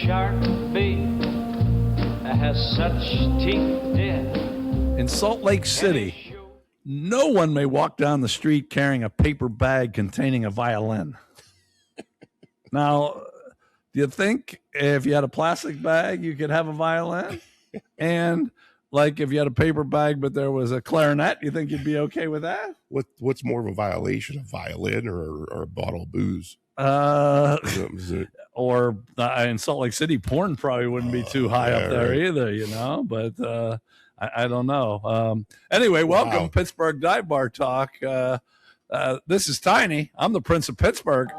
shark bait has such teeth, dear. In Salt Lake City, no one may walk down the street carrying a paper bag containing a violin. Now, do you think if you had a plastic bag, you could have a violin? And like if you had a paper bag, but there was a clarinet, you think you'd be okay with that? What's more of a violation, a violin or a bottle of booze? Or in Salt Lake City, porn probably wouldn't be too high up there right. either, you know, but I don't know. Anyway, welcome Pittsburgh Dive Bar Talk. This is Tiny. I'm the Prince of Pittsburgh.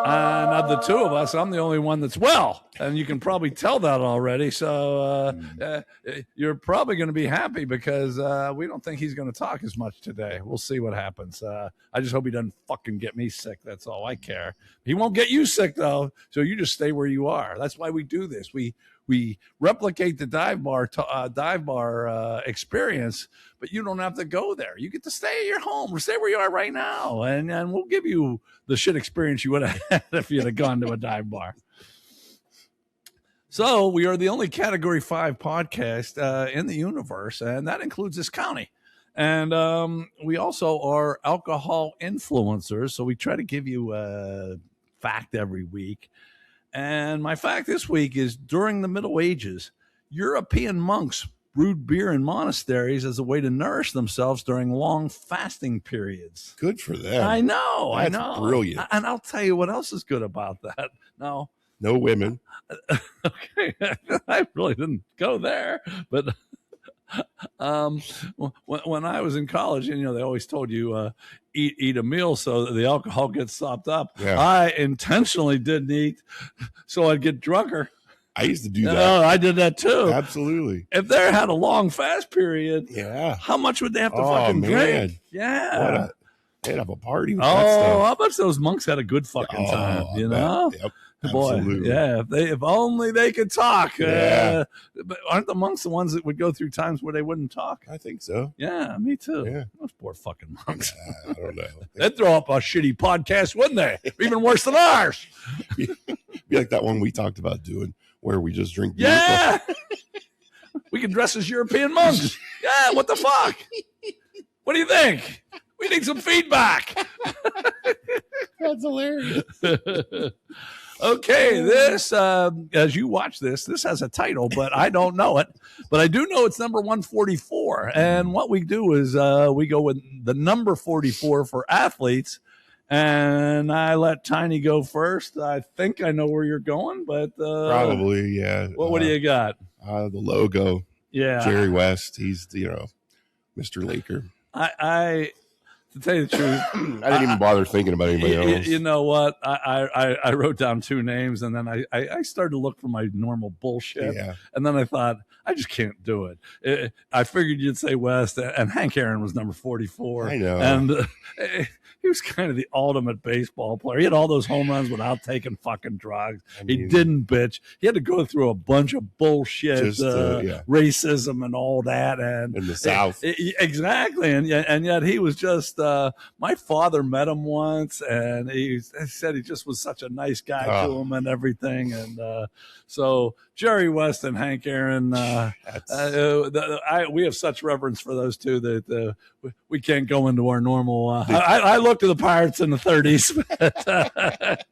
And of the two of us, I'm the only one that's well, and you can probably tell that already. So you're probably going to be happy because we don't think he's going to talk as much today. We'll see what happens. I just hope he doesn't fucking get me sick. That's all I care. He won't get you sick, though, so you just stay where you are. That's why we do this. We replicate the dive bar experience, but you don't have to go there. You get to stay at your home or stay where you are right now, and we'll give you the shit experience you would have had if you'd have gone to a dive bar. So we are the only Category 5 podcast in the universe, and that includes this county. And we also are alcohol influencers, so we try to give you a fact every week. And my fact this week is during the Middle Ages, European monks brewed beer in monasteries as a way to nourish themselves during long fasting periods. Good for them. I know. That's brilliant. And I'll tell you what else is good about that. No women. Okay. I really didn't go there, but when I was in college, and they always told you eat a meal so that the alcohol gets sopped up. Yeah. I intentionally didn't eat so I'd get drunker. I used to do that. Oh, I did that too. Absolutely. If they had a long fast period, how much would they have to fucking drink? Yeah. They'd have a party with that stuff. How much those monks had a good fucking time, you know? Yep. Boy, absolutely. Yeah. If only they could talk. Yeah. But aren't the monks the ones that would go through times where they wouldn't talk? I think so. Yeah, me too. Yeah. Those poor fucking monks. I don't know. They'd throw up a shitty podcast, wouldn't they? Even worse than ours. Be like that one we talked about doing where we just drink beer. Yeah. We can dress as European monks. Yeah, what the fuck? What do you think? We need some feedback. That's hilarious. Okay, this, as you watch this has a title, but I don't know it. But I do know it's number 144. And what we do is we go with the number 44 for athletes. And I let Tiny go first. I think I know where you're going, but probably, yeah. What do you got? The logo. Yeah. Jerry West. He's, Mr. Laker. To tell you the truth, I didn't even bother thinking about anybody else. You know what? I wrote down two names, and then I started to look for my normal bullshit. Yeah. And then I thought, I just can't do it. I figured you'd say West, and Hank Aaron was number 44. I know. And he was kind of the ultimate baseball player. He had all those home runs without taking fucking drugs. He didn't bitch. He had to go through a bunch of bullshit, racism and all that. And in the South. Exactly. And yet he was just, my father met him once, and he said he just was such a nice guy to him and everything. And so Jerry West and Hank Aaron, we have such reverence for those two that we can't go into our normal. I looked at the Pirates in the 30s, but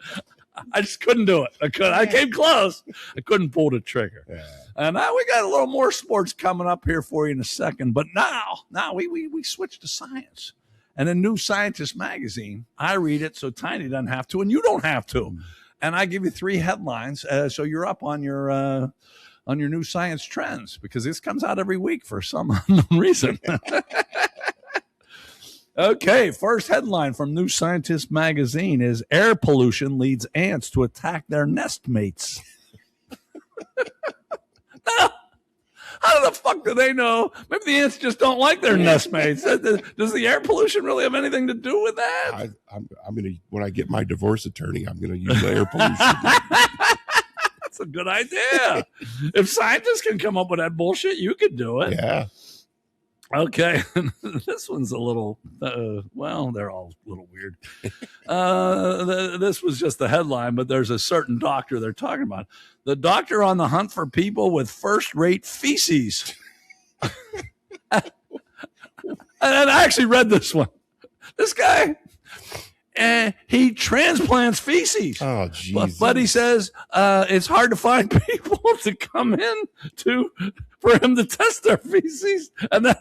I just couldn't do it. I came close. I couldn't pull the trigger. Yeah. And now we got a little more sports coming up here for you in a second. But now we switch to science. And in New Scientist magazine, I read it so Tiny doesn't have to, and you don't have to. And I give you 3 headlines, so you're up on your new science trends, because this comes out every week for some unknown reason. Okay, first headline from New Scientist magazine is air pollution leads ants to attack their nestmates. How the fuck do they know? Maybe the ants just don't like their nestmates. Does the air pollution really have anything to do with that? I'm gonna, when I get my divorce attorney, I'm gonna use air pollution. That's a good idea. If scientists can come up with that bullshit, you could do it. Yeah. Okay, this one's a little, well, they're all a little weird. This was just the headline, but there's a certain doctor they're talking about. The doctor on the hunt for people with first-rate feces. And I actually read this one. This guy, he transplants feces. Oh, Jesus. But he says it's hard to find people to come in for him to test their feces, and then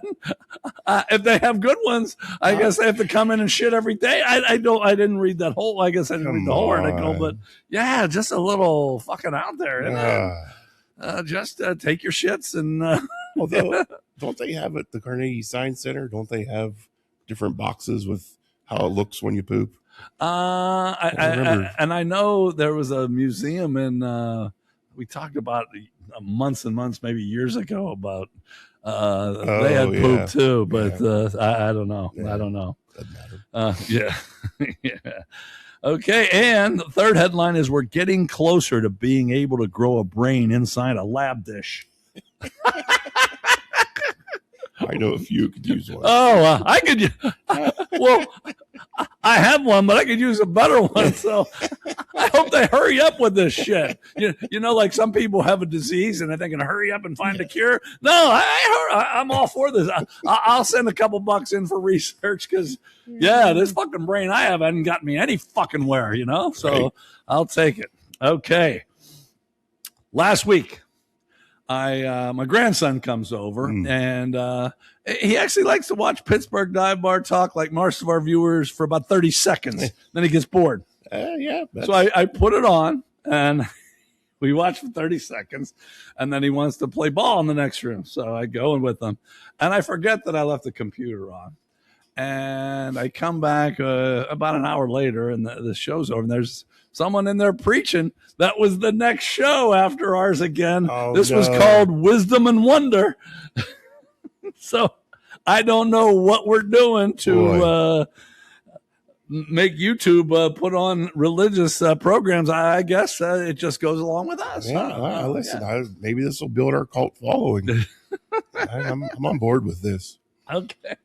if they have good ones, I guess they have to come in and shit every day. I didn't read that whole. I guess I didn't read the whole article, but yeah, just a little fucking out there, isn't it? Just take your shits and. Although, don't they have at the Carnegie Science Center? Don't they have different boxes with how it looks when you poop? I know there was a museum in. We talked about months and months, maybe years ago, about they had poop too, but I don't know. Yeah. I don't know. Doesn't matter. Yeah. Yeah. Okay, and the third headline is we're getting closer to being able to grow a brain inside a lab dish. I know a few could use one. Oh, I could. Well, I have one, but I could use a better one. So I hope they hurry up with this shit. You know, like some people have a disease and they can hurry up and find a cure. No, I'm all for this. I'll send a couple bucks in for research because, this fucking brain I have hasn't got me any fucking where, you know? So right. I'll take it. Okay. Last week. My grandson comes over and he actually likes to watch Pittsburgh Dive Bar talk like most of our viewers for about 30 seconds. Then he gets bored. So I put it on and we watch for 30 seconds and then he wants to play ball in the next room. So I go in with him and I forget that I left the computer on. And I come back about an hour later and the show's over and there's someone in there preaching. That was the next show after ours again. This was called Wisdom and Wonder. So I don't know what we're doing to make YouTube put on religious programs. I guess it just goes along with us. Yeah, listen, maybe this will build our cult following. I'm on board with this. Okay.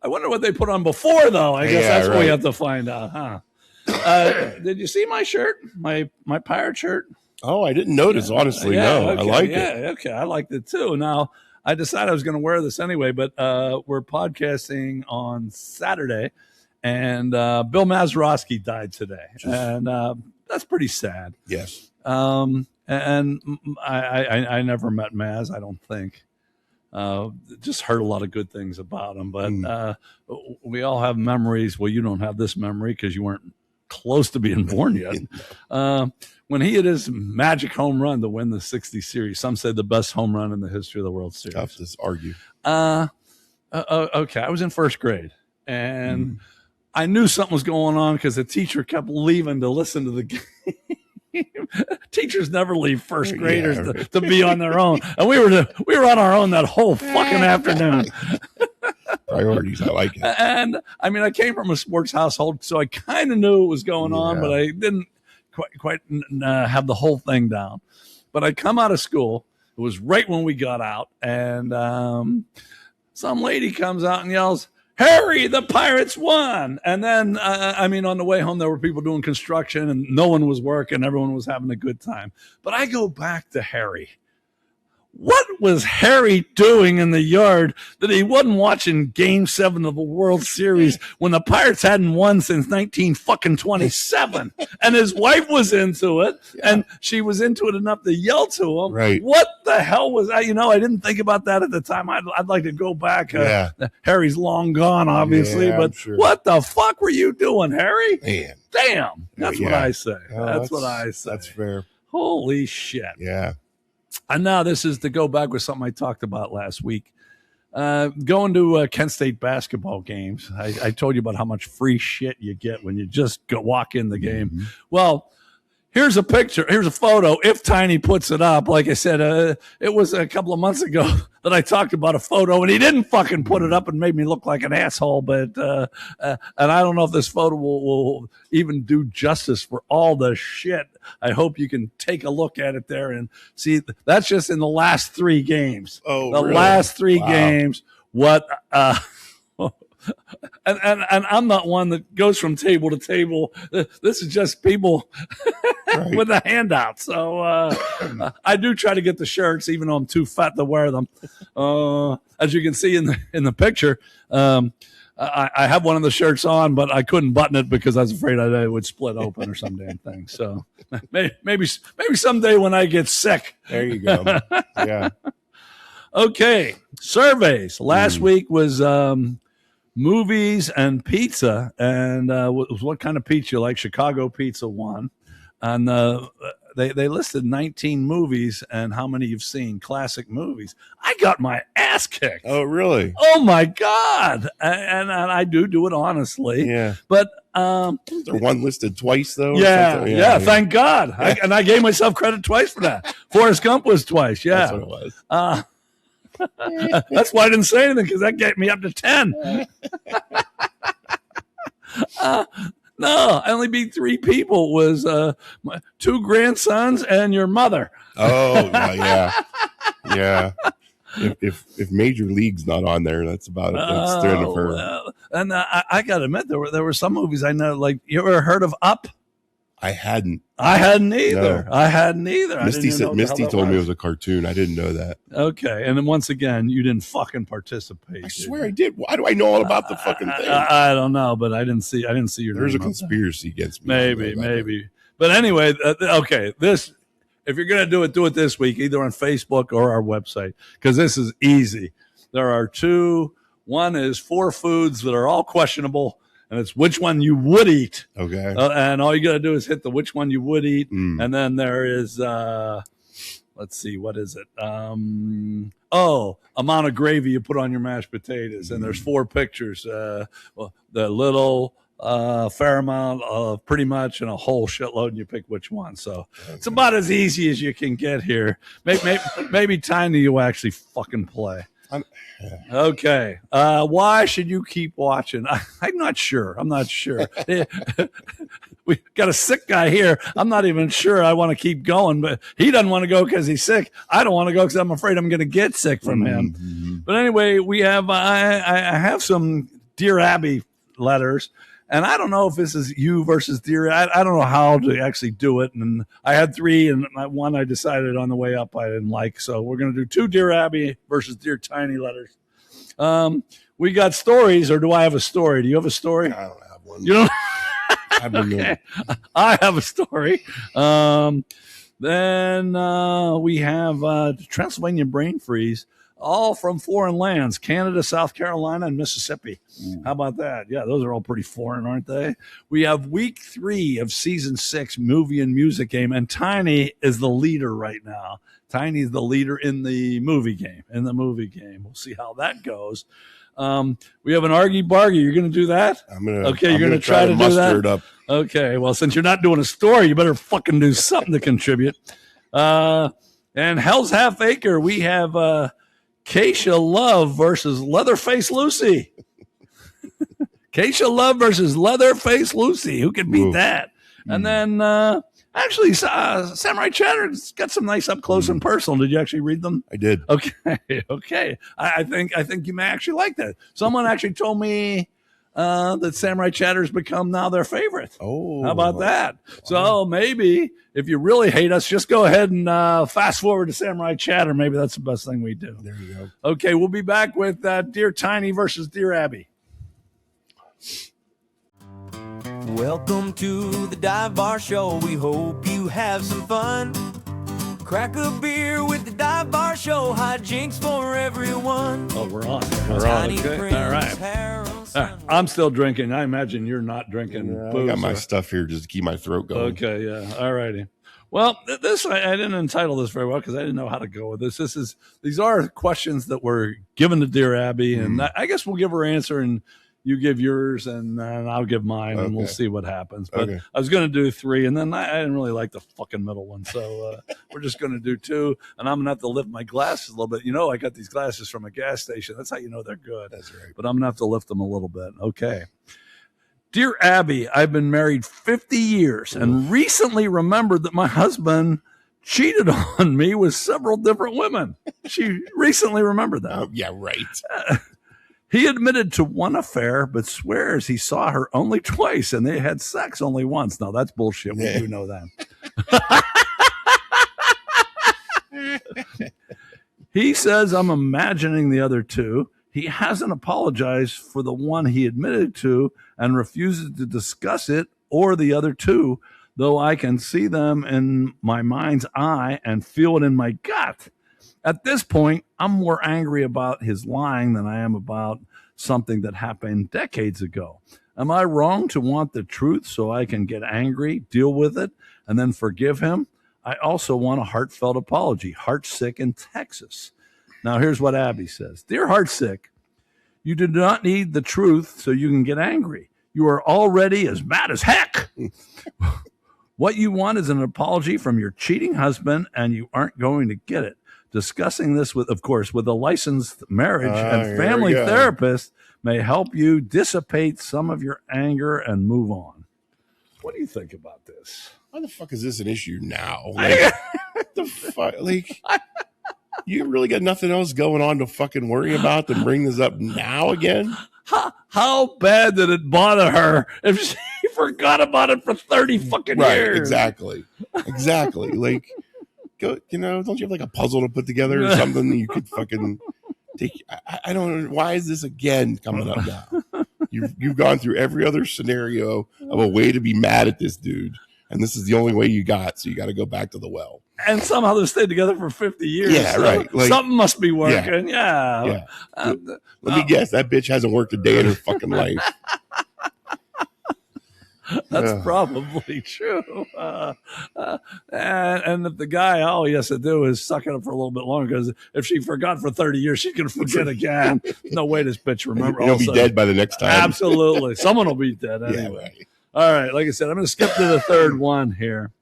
I wonder what they put on before, though. I guess that's what we have to find out, huh? Did you see my shirt, my pirate shirt? Oh, I didn't notice, honestly. No, okay, I like it. Okay, I liked it too. Now, I decided I was going to wear this anyway, but we're podcasting on Saturday, and Bill Mazeroski died today, and that's pretty sad. Yes. And I never met Maz, I don't think. Just heard a lot of good things about him, but we all have memories. Well, you don't have this memory because you weren't close to being born yet. When he hit his magic home run to win the 60 series, some said the best home run in the history of the World Series. Tough to argue. Okay, I was in first grade, and I knew something was going on because the teacher kept leaving to listen to the game. Teachers never leave first graders to be on their own, and we were on our own that whole fucking afternoon. Priorities, I like it. And I mean, I came from a sports household, so I kind of knew what was going on, but I didn't quite have the whole thing down. But I come out of school. It was right when we got out, and some lady comes out and yells, "Harry, the Pirates won!" And then, on the way home, there were people doing construction and no one was working. Everyone was having a good time. But I go back to Harry. What was Harry doing in the yard that he wasn't watching Game 7 of the World Series when the Pirates hadn't won since 1927? And his wife was into it, and she was into it enough to yell to him. Right. What the hell was that? I didn't think about that at the time. I'd like to go back. Harry's long gone, obviously, but sure. What the fuck were you doing, Harry? Man. Damn. That's what I say. That's what I say. That's fair. Holy shit. Yeah. And now this is to go back with something I talked about last week. Going to Kent State basketball games. I told you about how much free shit you get when you just walk in the game. Mm-hmm. Well, Here's a picture. Here's a photo. If Tiny puts it up, like I said, it was a couple of months ago that I talked about a photo, and he didn't fucking put it up and made me look like an asshole. But and I don't know if this photo will even do justice for all the shit. I hope you can take a look at it there and see. That's just in the last 3 games. Oh, the really? last 3 games. What? And I'm not one that goes from table to table. This is just people with a handout. So I do try to get the shirts, even though I'm too fat to wear them. As you can see in the picture, I have one of the shirts on, but I couldn't button it because I was afraid it would split open or some damn thing. So maybe someday when I get sick. There you go. Yeah. Okay, surveys. Last week was movies and pizza, and what kind of pizza you like? Chicago pizza won, and they listed 19 movies and how many you've seen, classic movies. I got my ass kicked. Oh, really? Oh my God! And I do it honestly. Yeah. But is there one listed twice though? Yeah. Thank God. I gave myself credit twice for that. Forrest Gump was twice. Yeah. That's what it was. That's why I didn't say anything, because that got me up to 10. No, I only beat 3 people. It was my 2 grandsons and your mother. Oh, yeah. If Major League's not on there, that's about it. That's the end of her. And I got to admit, there were some movies I know. Like, you ever heard of Up? I hadn't either. No. I hadn't either. Misty told me it was a cartoon. I didn't know that. Okay, and then once again, you didn't fucking participate. I swear I did. Why do I know all about the fucking thing? I don't know, but I didn't see your. There's a conspiracy against me. Maybe. But anyway, okay. This, if you're gonna do it this week, either on Facebook or our website, because this is easy. There are 2. One is 4 foods that are all questionable. And it's which one you would eat. Okay. And all you got to do is hit the which one you would eat. And then there is, let's see, what is it? Amount of gravy you put on your mashed potatoes. And there's 4 pictures. The little, fair amount of pretty much, and a whole shitload, and you pick which one. So it's about as easy as you can get here. Maybe Tiny you actually fucking play. Okay. Why should you keep watching? I'm not sure. We got a sick guy here. I'm not even sure I want to keep going, but he doesn't want to go because he's sick. I don't want to go because I'm afraid I'm going to get sick from him. Mm-hmm. But anyway, we have, I have some Dear Abby letters. And I don't know if this is you versus Dear. I don't know how to actually do it. And I had 3, and one I decided on the way up I didn't like. So we're going to do 2 Dear Abby versus Dear Tiny letters. We got stories, or do I have a story? Do you have a story? I don't have one. You don't? Okay. I have a story. Then we have Transylvanian brain freeze. All from foreign lands, Canada, South Carolina, and Mississippi. How about that? Yeah, those are all pretty foreign, aren't they? We have week 3 of season 6 movie and music game, and Tiny is the leader right now. Tiny is the leader in the movie game. We'll see how that goes. We have an Argy Bargy. You're going to do that? You're going to try to do that? Up. Okay, well, since you're not doing a story, you better fucking do something to contribute. And Hell's Half Acre, we have... Kaysha Love versus Leatherface Lucy. Kaysha Love versus Leatherface Lucy. Who could beat that? And then, actually, Samurai Chatter's got some nice up close and personal. Did you actually read them? I did. Okay. I think you may actually like that. Someone actually told me that Samurai Chatter's become now their favorite. Oh, how about that? Wow. So maybe if you really hate us, just go ahead and fast forward to Samurai Chatter. Maybe that's the best thing we do. There you go. Okay, we'll be back with Dear Tiny versus Dear Abby. Welcome to the Dive Bar Show. We hope you have some fun. Crack a beer with the Dive Bar Show. Hijinks for everyone. Oh, we're on. Okay. All right. I'm still drinking. I imagine you're not drinking booze. I got my stuff here just to keep my throat going. Okay, yeah. All righty. Well, this I didn't entitle this very well because I didn't know how to go with this. These are questions that were given to Dear Abby, and I guess we'll give her answer, and you give yours, and I'll give mine, and we'll Okay. see what happens. But Okay. I was going to do 3, and then I didn't really like the fucking middle one. So we're just going to do 2, and I'm going to have to lift my glasses a little bit. You know, I got these glasses from a gas station. That's how you know they're good. That's right. But I'm going to have to lift them a little bit. Okay. Dear Abby, I've been married 50 years and recently remembered that my husband cheated on me with several different women. She recently remembered that. Yeah, right. He admitted to one affair, but swears he saw her only twice and they had sex only once. Now, that's bullshit. We do know that. He says, I'm imagining the other 2. He hasn't apologized for the one he admitted to and refuses to discuss it or the other 2, though I can see them in my mind's eye and feel it in my gut. At this point, I'm more angry about his lying than I am about something that happened decades ago. Am I wrong to want the truth so I can get angry, deal with it, and then forgive him? I also want a heartfelt apology. Heartsick in Texas. Now, here's what Abby says. Dear Heartsick, you do not need the truth so you can get angry. You are already as mad as heck. What you want is an apology from your cheating husband, and you aren't going to get it. Discussing this with, of course, with a licensed marriage and family therapist may help you dissipate some of your anger and move on. What do you think about this? Why the fuck is this an issue now? Like, the fuck? Like, you really got nothing else going on to fucking worry about to bring this up now again? How bad did it bother her if she forgot about it for 30 fucking years? Exactly. Like, go, don't you have like a puzzle to put together or something that you could fucking take? I don't know. Why is this again coming up now? You've gone through every other scenario of a way to be mad at this dude, and this is the only way you got, so you got to go back to the well. And somehow they stayed together for 50 years. Yeah, so right. Like, something must be working. Yeah. Let me guess. That bitch hasn't worked a day in her fucking life. That's probably true. And if the guy, all he has to do is suck it up for a little bit longer, because if she forgot for 30 years, she's going to forget again. No way this bitch remember. He'll be dead by the next time. Absolutely. Someone will be dead anyway. Yeah, right. All right. Like I said, I'm going to skip to the third one here.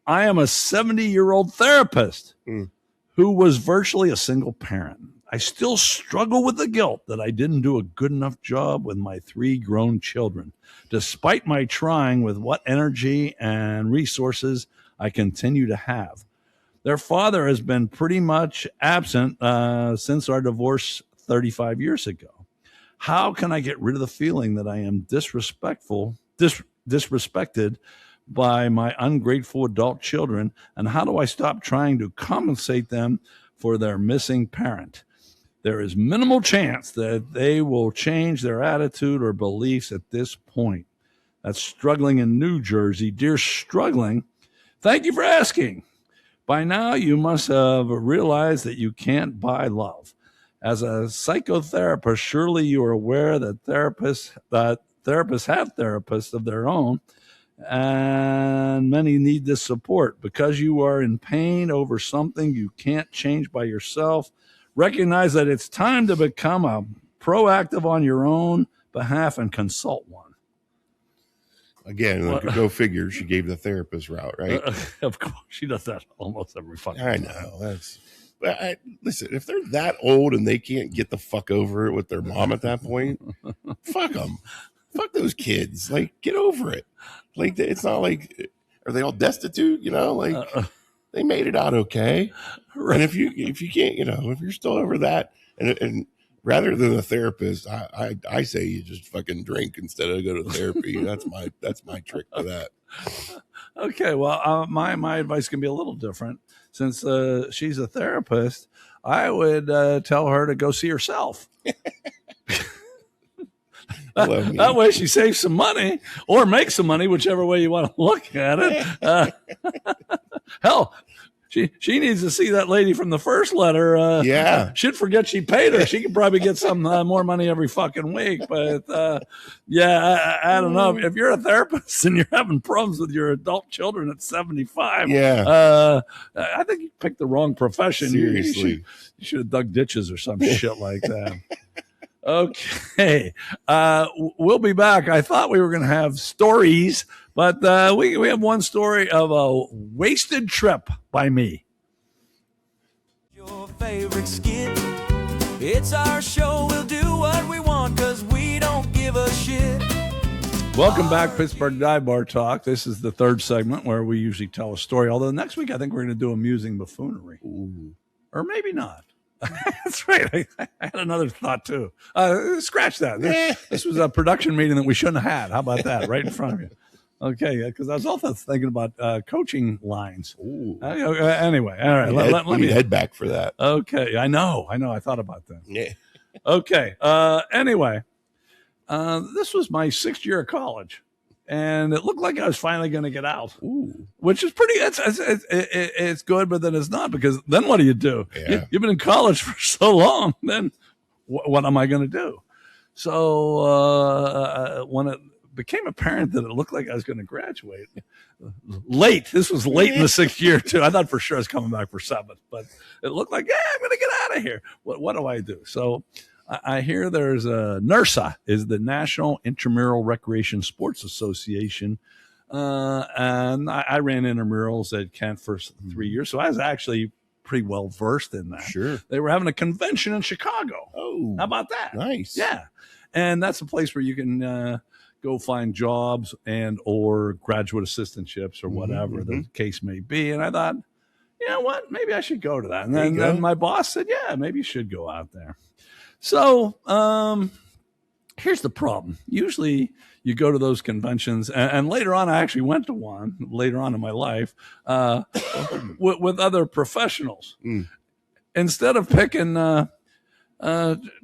I am a 70-year-old therapist who was virtually a single parent. I still struggle with the guilt that I didn't do a good enough job with my 3 grown children, despite my trying with what energy and resources I continue to have. Their father has been pretty much absent since our divorce 35 years ago. How can I get rid of the feeling that I am disrespected by my ungrateful adult children, and how do I stop trying to compensate them for their missing parent? There is minimal chance that they will change their attitude or beliefs at this point. That's Struggling in New Jersey. Dear Struggling, thank you for asking. By now, you must have realized that you can't buy love. As a psychotherapist, surely you are aware that therapists have therapists of their own, and many need this support. Because you are in pain over something you can't change by yourself, recognize that it's time to become a proactive on your own behalf and consult one. Again, like, go figure. She gave the therapist route, right? Of course, she does that almost every fucking I time. know. But listen, if they're that old and they can't get the fuck over it with their mom at that point, fuck them. Fuck those kids. Like, get over it. Like, it's not like, are they all destitute? Like, they made it out okay. Right. And if you can't, if you're still over that, and rather than a therapist, I say you just fucking drink instead of go to therapy. That's my trick for that. Okay, well, my advice can be a little different. Since she's a therapist, I would tell her to go see herself. That way she saves some money or makes some money, whichever way you want to look at it. Hell, she needs to see that lady from the first letter. She'd forget she paid her. She could probably get some more money every fucking week. But I don't know. If you're a therapist and you're having problems with your adult children at 75, I think you picked the wrong profession. Seriously. You should have dug ditches or some shit like that. Okay. We'll be back. I thought we were going to have stories, but we have one story of a wasted trip by me. Your favorite skit. It's our show. We'll do what we want because we don't give a shit. Welcome back, Pittsburgh Dive Bar Talk. This is the third segment where we usually tell a story, although next week I think we're going to do amusing buffoonery. Ooh. Or maybe not. That's right. I had another thought, too. Scratch that. This was a production meeting that we shouldn't have had. How about that? Right in front of you. Okay, because I was also thinking about coaching lines. Anyway, all right. Let me head back for that. Okay, I know. I thought about that. Yeah. Okay. Anyway, this was my 6th year of college, and it looked like I was finally going to get out. Ooh. Which is pretty. It's good, but then it's not, because then what do you do? Yeah. You've been in college for so long. Then what am I going to do? So when it became apparent that it looked like I was going to graduate late. This was late in the 6th year too. I thought for sure I was coming back for 7th, but it looked like, I'm going to get out of here. What do I do? So I hear there's a NIRSA, is the National Intramural Recreation Sports Association. And I ran intramurals at Kent for 3 years. So I was actually pretty well versed in that. Sure. They were having a convention in Chicago. Oh, how about that? Nice. Yeah. And that's a place where you can, go find jobs and or graduate assistantships or whatever the case may be. And I thought, you know what, maybe I should go to that. And then my boss said, yeah, maybe you should go out there. So here's the problem. Usually you go to those conventions, and later on, I actually went to one later on in my life with other professionals. Instead of picking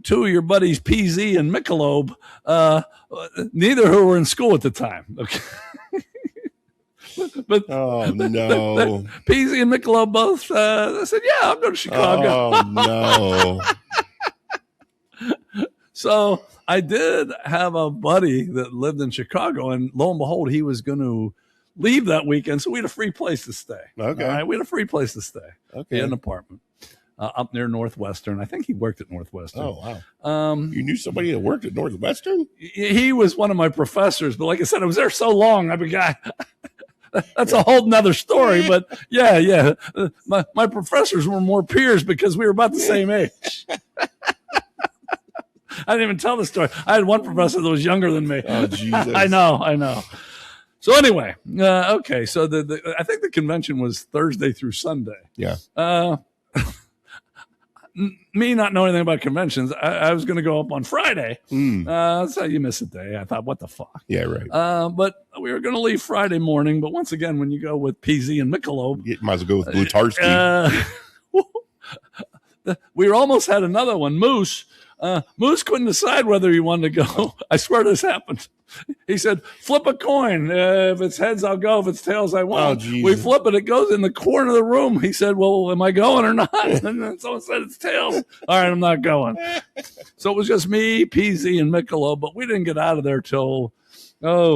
two of your buddies, PZ and Michelob, neither who were in school at the time. Okay. but oh no, PZ and Michelob both said, "Yeah, I'll go to Chicago." Oh no. So I did have a buddy that lived in Chicago, and lo and behold, he was going to leave that weekend, so we had a free place to stay. Okay, all right? We had a free place to stay. Okay, he had an apartment up near Northwestern. I think he worked at Northwestern. Oh wow! You knew somebody that worked at Northwestern? He was one of my professors, but like I said, I was there so long. I began. That's a whole nother story, but yeah. My professors were more peers because we were about the same age. I didn't even tell the story. I had one professor that was younger than me. Oh, Jesus. I know. So anyway, okay. So I think the convention was Thursday through Sunday. Yeah. Me not knowing anything about conventions, I was going to go up on Friday. So you miss a day. I thought, what the fuck? Yeah, right. But we were going to leave Friday morning. But once again, when you go with PZ and Michelob, you might as well go with Blutarski. We almost had another one, Moose. Moose couldn't decide whether he wanted to go. I swear this happened. He said, flip a coin. If it's heads, I'll go. If it's tails, I won't. Oh, we flip it. It goes in the corner of the room. He said, well, am I going or not? And then someone said it's tails. All right, I'm not going. So it was just me, PZ, and Michelob, but we didn't get out of there till,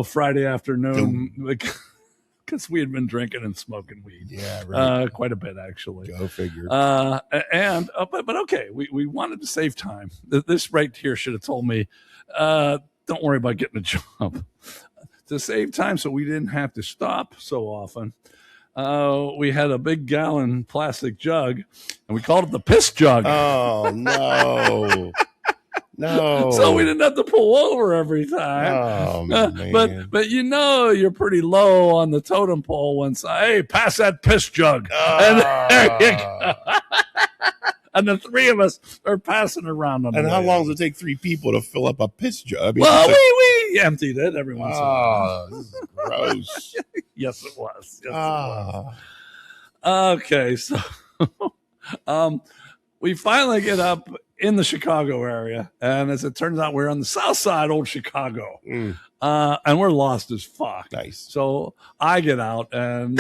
Friday afternoon because we had been drinking and smoking weed. Yeah, right. Quite a bit, actually. Go figure. But okay, we wanted to save time. This right here should have told me, don't worry about getting a job. To save time so we didn't have to stop so often, we had a big gallon plastic jug, and we called it the piss jug. Oh, no. No. So we didn't have to pull over every time. Oh, man. But you're pretty low on the totem pole when hey, pass that piss jug. And there you go. And the three of us are passing around on And the how way. long does it take 3 people to fill up a piss jug? I mean, Well, we emptied it every once in a while. oh, this is gross. Yes, it was. Yes, it Ah. was. Okay, so we finally get up in the Chicago area, and as it turns out, we're on the south side, old Chicago, and we're lost as fuck. Nice. So I get out, and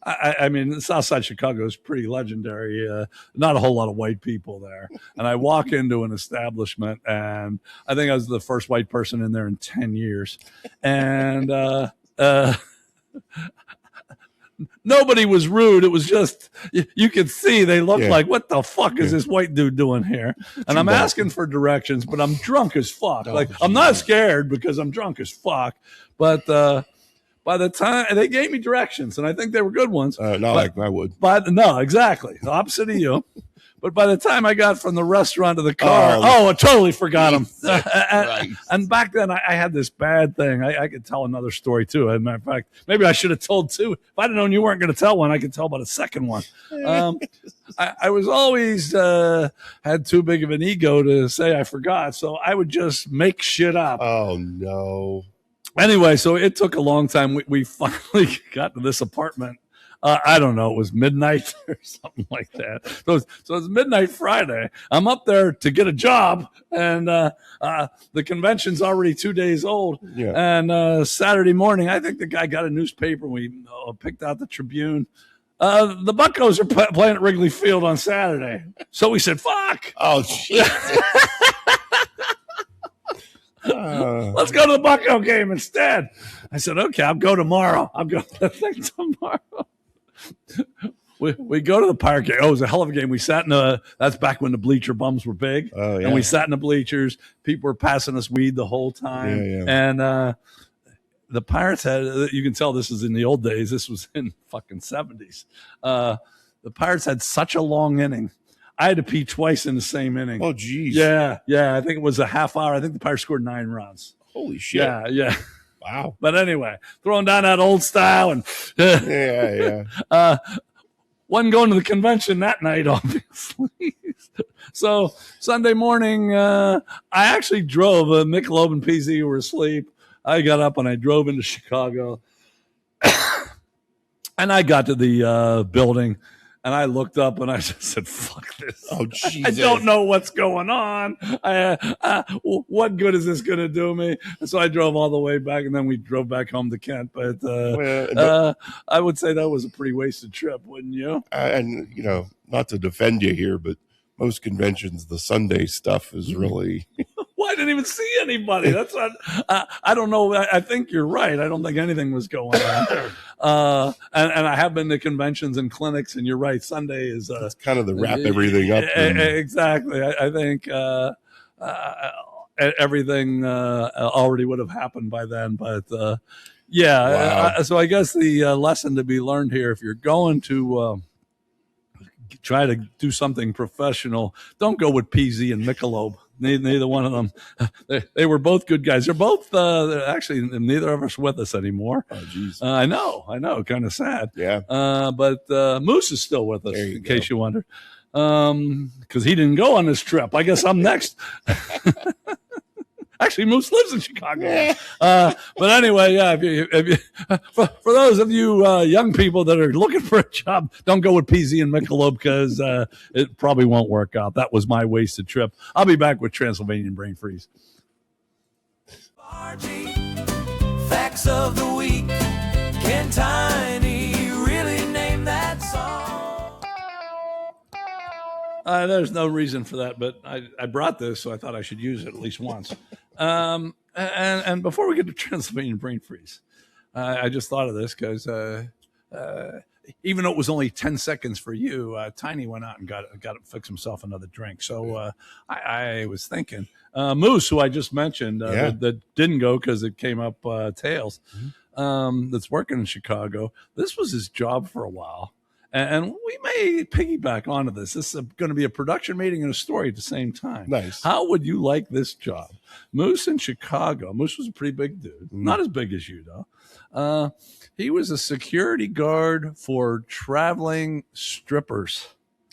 I mean, south side Chicago is pretty legendary. Not a whole lot of white people there. And I walk into an establishment, and I think I was the first white person in there in 10 years. And nobody was rude. It was just you could see they looked Yeah. like, what the fuck is this white dude doing here? And I'm asking for directions, but I'm drunk as fuck. Like I'm not scared because I'm drunk as fuck. But by the time they gave me directions, and I think they were good ones. Not like I would. But no, exactly the opposite of you. But by the time I got from the restaurant to the car, I totally forgot him. And back then, I had this bad thing. I could tell another story, too. As a matter of fact, maybe I should have told two. If I'd have known you weren't going to tell one, I could tell about a second one. I was always had too big of an ego to say I forgot, so I would just make shit up. Oh, no. Anyway, so it took a long time. We finally got to this apartment. I don't know. It was midnight or something like that. So it's midnight Friday. I'm up there to get a job, and the convention's already 2 days old. Yeah. And Saturday morning, I think the guy got a newspaper. We picked out the Tribune. The Buccos are playing at Wrigley Field on Saturday. So we said, fuck. Oh, Jesus. Let's go to the Bucco game instead. I said, okay, I'll go tomorrow. I'll go to the thing tomorrow. We go to the Pirate game. Oh, it was a hell of a game. We sat in that's back when the bleacher bums were big. Oh, yeah. And we sat in the bleachers. People were passing us weed the whole time. Yeah. And the Pirates had, you can tell this is in the old days. This was in fucking 70s. The Pirates had such a long inning. I had to pee twice in the same inning. Oh, geez. Yeah. I think it was a half hour. I think the Pirates scored 9 runs. Holy shit. Yeah. Wow. But anyway, throwing down that old style and Yeah. wasn't going to the convention that night, obviously. So Sunday morning, I actually drove. Michelob and PZ were asleep. I got up and I drove into Chicago. And I got to the building. And I looked up and I just said, fuck this. Oh, Jesus. I don't know what's going on. What good is this going to do me? And so I drove all the way back, and then we drove back home to Kent. But I would say that was a pretty wasted trip, wouldn't you? And, not to defend you here, but most conventions, the Sunday stuff is really... Well, I didn't even see anybody. That's not. I don't know. I think you're right. I don't think anything was going on. And I have been to conventions and clinics, and you're right. Sunday is it's kind of the wrap everything up. Exactly. I think everything already would have happened by then. But Wow. So I guess the lesson to be learned here, if you're going to try to do something professional, don't go with PZ and Michelob. Neither one of them. They were both good guys. They're both actually neither of us with us anymore. Oh, geez. I know. Kind of sad. Yeah. But Moose is still with us, in case you wonder. Because he didn't go on this trip. I guess I'm next. Actually, Moose lives in Chicago. But anyway, if you, for those of you young people that are looking for a job, don't go with PZ and Michelob because it probably won't work out. That was my wasted trip. I'll be back with Transylvanian Brain Freeze. Argy, facts of the week. Can Tiny really name that song? There's no reason for that, but I brought this, so I thought I should use it at least once. And before we get to Transylvanian Brain Freeze, I just thought of this because even though it was only 10 seconds for you, Tiny went out and got to fix himself another drink. So I was thinking, Moose, who I just mentioned, that didn't go because it came up tails, that's working in Chicago. This was his job for a while. And we may piggyback onto this. This is going to be a production meeting and a story at the same time. Nice. How would you like this job? Moose in Chicago. Moose was a pretty big dude. Not as big as you, though. He was a security guard for traveling strippers.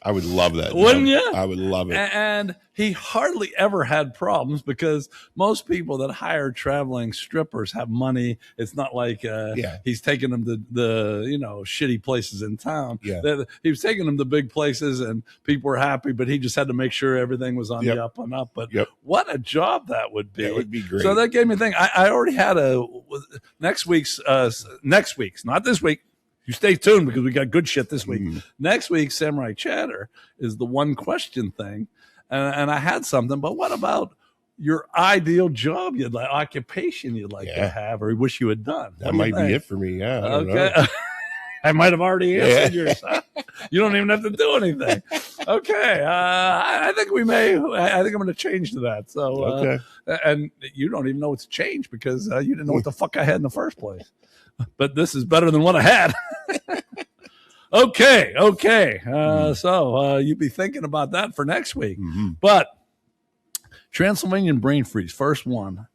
I would love that. Wouldn't you? I would love it. And he hardly ever had problems because most people that hire traveling strippers have money. It's not like he's taking them to the shitty places in town. Yeah. He was taking them to big places and people were happy, but he just had to make sure everything was on the up and up. But what a job that would be. That would be great. So that gave me a thing. I already had next week's, not this week. You stay tuned because we got good shit this week. Next week, Samurai Chatter is the one question thing. And I had something, but what about your ideal job you'd like, occupation you'd like to have or wish you had done? That might be it for me. Yeah. I don't know. I might have already answered yours. You don't even have to do anything. Okay. I think I think I'm going to change to that. So, Okay. And you don't even know it's changed because you didn't know what the fuck I had in the first place. But this is better than what I had. Okay. So you'd be thinking about that for next week. Mm-hmm. But Transylvanian brain freeze, first one.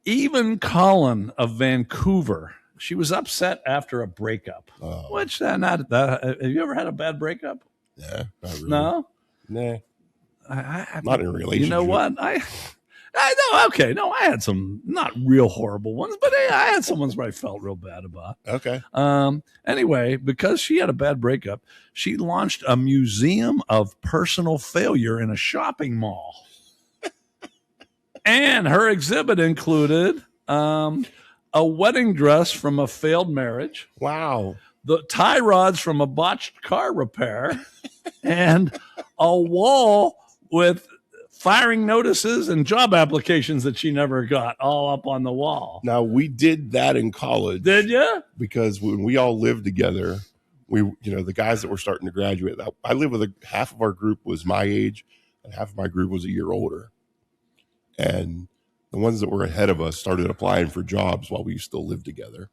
Even Colin of Vancouver, she was upset after a breakup. Oh. Which, not that. Have you ever had a bad breakup? Yeah. Not really. No? Nah. I Not in a relationship. You know what? I know. Okay. No, I had some not real horrible ones, but I had some ones where I felt real bad about. Okay. Anyway, because she had a bad breakup, she launched a museum of personal failure in a shopping mall. And her exhibit included a wedding dress from a failed marriage, Wow. the tie rods from a botched car repair, and a wall with firing notices and job applications that she never got all up on the wall. Now, we did that in college. Did you? Because when we all lived together, the guys that were starting to graduate, I lived with half of our group was my age and half of my group was a year older. And the ones that were ahead of us started applying for jobs while we still lived together.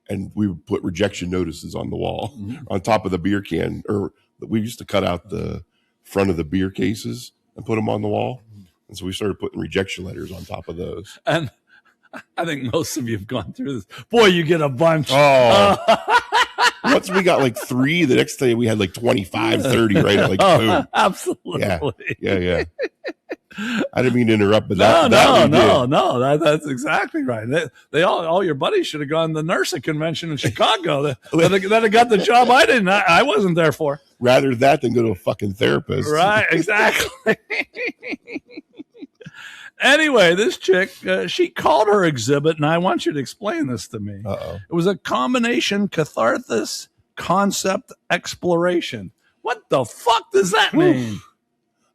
And we would put rejection notices on the wall on top of the beer can, or we used to cut out the front of the beer cases and put them on the wall. And so we started putting rejection letters on top of those. And I think most of you have gone through this. Boy, you get a bunch. Oh, once we got like 3, the next day we had like 25, 30, right? Like, boom. Absolutely. Yeah. I didn't mean to interrupt, but No, that that's exactly right. They all your buddies should have gone to the nursing convention in Chicago. That have got the job I wasn't there for. Rather that than go to a fucking therapist. Right, exactly. Anyway, this chick, she called her exhibit, and I want you to explain this to me. Uh-oh. It was a combination catharsis concept exploration. What the fuck does that mean?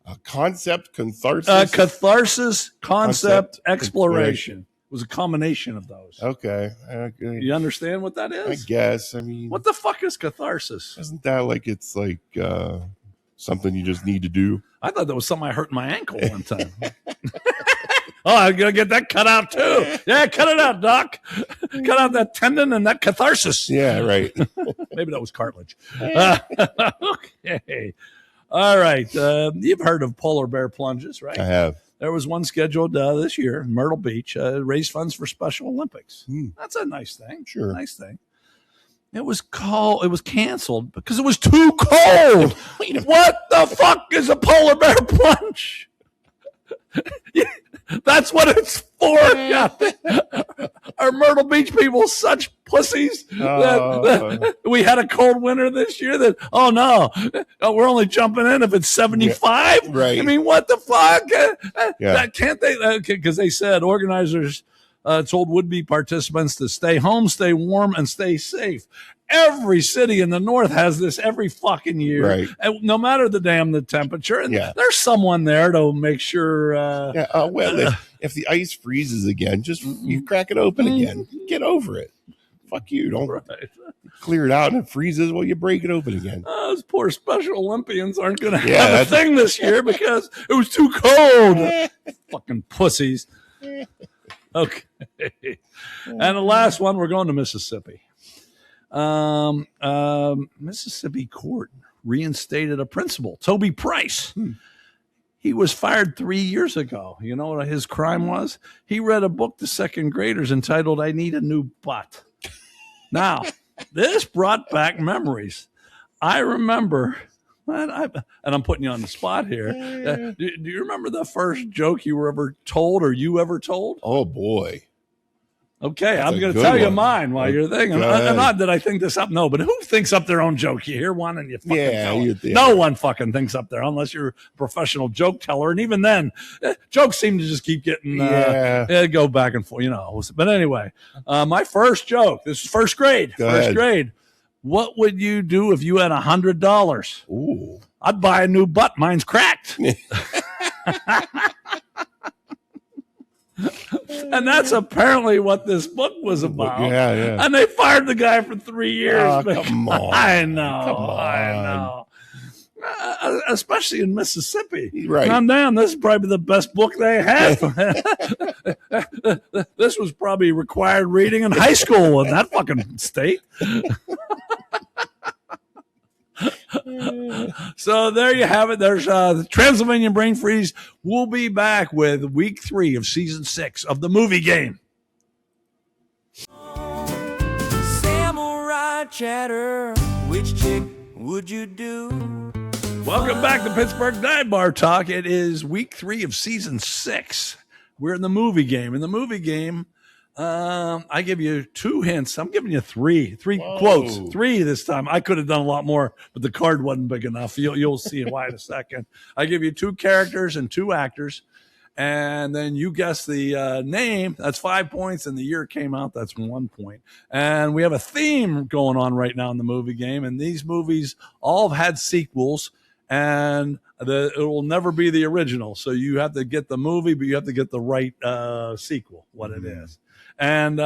A concept catharsis. Catharsis concept exploration. It was a combination of those. Okay. You understand what that is? I guess. I mean, What the fuck is catharsis? isn't that like it's like something you just need to do? I thought that was something I hurt my ankle one time. Oh, I'm going to get that cut out too. Yeah, cut it out, Doc. Cut out that tendon and that catharsis. Yeah, right. Maybe that was cartilage. Okay. All right. You've heard of polar bear plunges, right? I have. There was one scheduled this year in Myrtle Beach, raise funds for Special Olympics. That's a nice thing. Sure. Nice thing. It was canceled because it was too cold. What the fuck is a polar bear plunge? That's what it's for. Are Myrtle Beach people such pussies that we had a cold winter this year that, oh no, we're only jumping in if it's 75? Yeah, right. I mean, what the fuck? That can't they? Because they said organizers told would-be participants to stay home, stay warm, and stay safe. Every city in the north has this every fucking year, right? And no matter the temperature, and there's someone there to make sure. If the ice freezes again, just you crack it open again. Get over it. Fuck you. Don't clear it out and it freezes. Well, you break it open again. Those poor Special Olympians aren't going to have a thing this year because it was too cold. Fucking pussies. Okay, and the last one, we're going to Mississippi. Mississippi court reinstated a principal, Toby Price. He was fired 3 years ago. You know what his crime was? He read a book to second graders entitled "I Need a New Butt." Now, this brought back memories. I remember, and I'm putting you on the spot here. Do you remember the first joke you were ever told, or you ever told? Oh boy. Okay, I'm going to tell you mine while you're thinking. Not that I think this up, no, but who thinks up their own joke? You hear one and you fucking no one fucking thinks up there unless you're a professional joke teller. And even then, jokes seem to just keep getting, go back and forth, you know. But anyway, my first joke, this is first grade. Grade. What would you do if you had $100? Ooh. I'd buy a new butt. Mine's cracked. And that's apparently what this book was about. Yeah. And they fired the guy for 3 years. Oh, come on. I know. Come on. I know. Especially in Mississippi. Right. I'm down. This is probably the best book they have. This was probably required reading in high school in that fucking state. So there you have it. There's the Transylvanian Brain Freeze. We'll be back with week 3 of season 6 of the movie game. Samurai chatter, which chick would you do? Welcome back to Pittsburgh Dive Bar Talk. It is week 3 of season 6. We're in the movie game. In the movie game, I give you 2 hints. I'm giving you 3 Whoa. quotes. 3 this time. I could have done a lot more, but the card wasn't big enough. You'll see why in a second. I give you 2 characters and 2 actors, and then you guess the name. That's 5 points, and the year it came out. That's 1 point. And we have a theme going on right now in the movie game, and these movies all have had sequels. And it will never be the original. So you have to get the movie, but you have to get the right sequel, what it is. And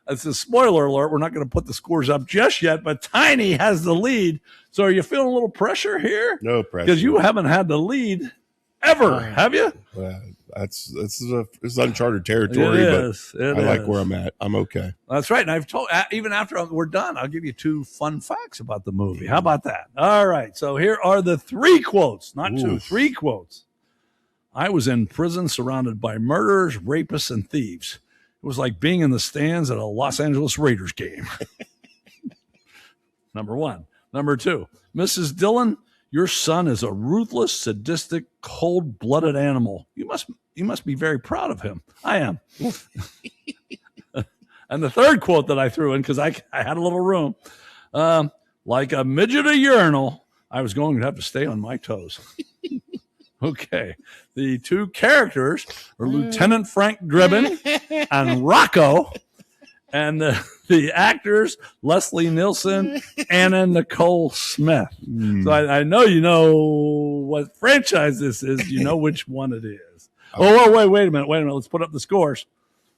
it's a spoiler alert. We're not going to put the scores up just yet, but Tiny has the lead. So are you feeling a little pressure here? No pressure. Because you haven't had the lead ever, have you? Well, it's uncharted territory, but I like where I'm at. I'm okay. That's right. And I've told, even after we're done, I'll give you 2 fun facts about the movie. How about that? All right. So here are the 3 quotes, not 2, 3 quotes. I was in prison surrounded by murderers, rapists, and thieves. It was like being in the stands at a Los Angeles Raiders game. Number 1. Number 2, Mrs. Dillon, your son is a ruthless, sadistic, cold-blooded animal. You must be very proud of him. I am. And the 3rd quote that I threw in, because I had a little room, like a midget at a urinal, I was going to have to stay on my toes. Okay. The 2 characters are Lieutenant Frank Dribbin and Rocco. And the actors, Leslie Nielsen, Anna Nicole Smith. So I know you know what franchise this is. You know which one it is. Wait a minute. Let's put up the scores.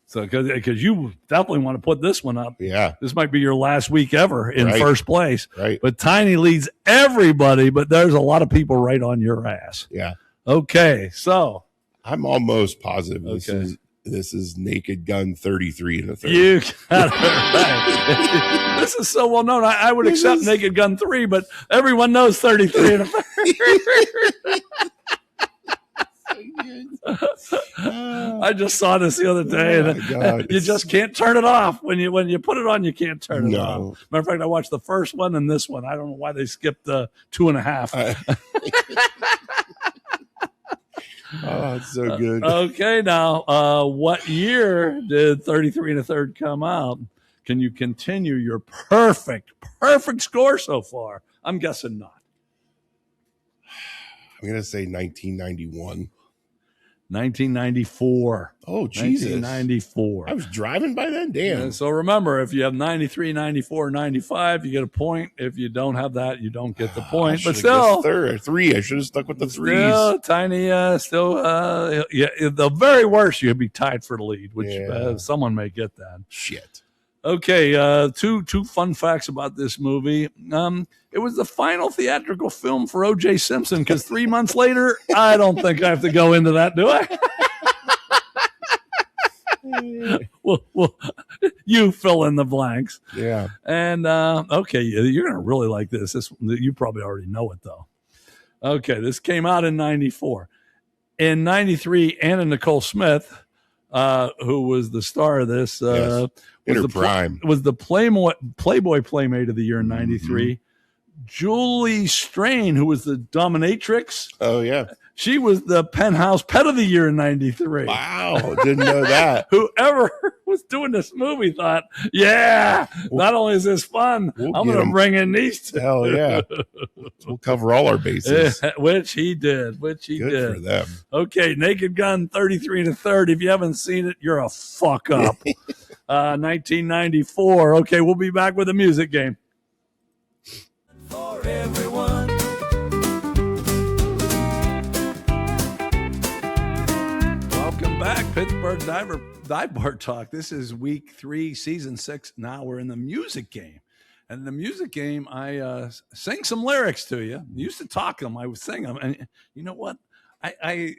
So because you definitely want to put this one up. Yeah. This might be your last week ever in first place. Right. But Tiny leads everybody, but there's a lot of people right on your ass. Yeah. Okay, so. I'm almost positive Okay. This is Naked Gun 33 and a third. You got it right. This is so well known. I would accept Naked Gun 3, but everyone knows 33 and a third. I just saw this the other day, and you just can't turn it off. When you put it on, you can't turn it off. Matter of fact, I watched the first one and this one. I don't know why they skipped 2.5. Oh, it's so good. Okay, now, what year did 33 and a third come out? Can you continue your perfect score so far? I'm guessing not. I'm going to say 1991. 1994. Oh, Jesus. 1994. I was driving by then? Damn. And so remember, if you have 93, 94, 95, you get a point. If you don't have that, you don't get the point. But still. 3. I should have stuck with the 3s. Still, Tiny, the very worst, you'd be tied for the lead, which someone may get that. Shit. Okay, two fun facts about this movie. It was the final theatrical film for O.J. Simpson because 3 months later, I don't think I have to go into that, do I? well, you fill in the blanks. Yeah. And, okay, you're going to really like this. You probably already know it, though. Okay, this came out in 94. In 93, Anna Nicole Smith, who was the star of this, in her prime, was the Playboy Playmate of the year in 93. Julie Strain, who was the dominatrix. Oh, yeah. She was the Penthouse Pet of the Year in 93. Wow. Didn't know that. Whoever was doing this movie thought, not only is this fun, I'm going to bring in these two. Hell yeah. We'll cover all our bases. Which he did. Good for them. Okay, Naked Gun 33 and a third. If you haven't seen it, you're a fuck up. 1994. Okay, we'll be back with a music game. For everyone. Welcome back Pittsburgh Dive Bar Talk. This is week 3, season 6. Now we're in the music game. And in the music game, I sing some lyrics to you. I used to talk them. I would sing them. And you know what? I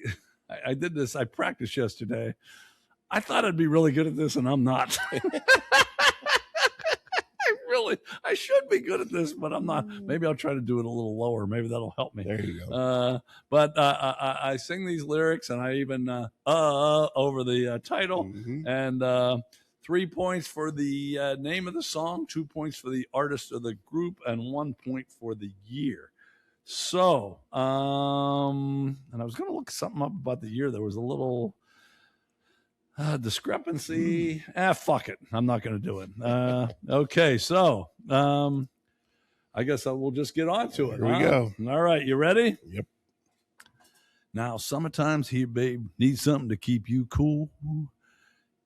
did this. I practiced yesterday. I thought I'd be really good at this, and I'm not. I should be good at this, but I'm not. Maybe I'll try to do it a little lower. Maybe that'll help me. There you go. But I sing these lyrics, and I even over the title, and 3 points for the name of the song, 2 points for the artist of the group, and 1 point for the year. So, and I was going to look something up about the year. There was a little discrepancy. Fuck it. I'm not going to do it. Okay, so I guess we'll just get on to it. Here we go. All right, you ready? Yep. Now, summertime's here, babe. Need something to keep you cool.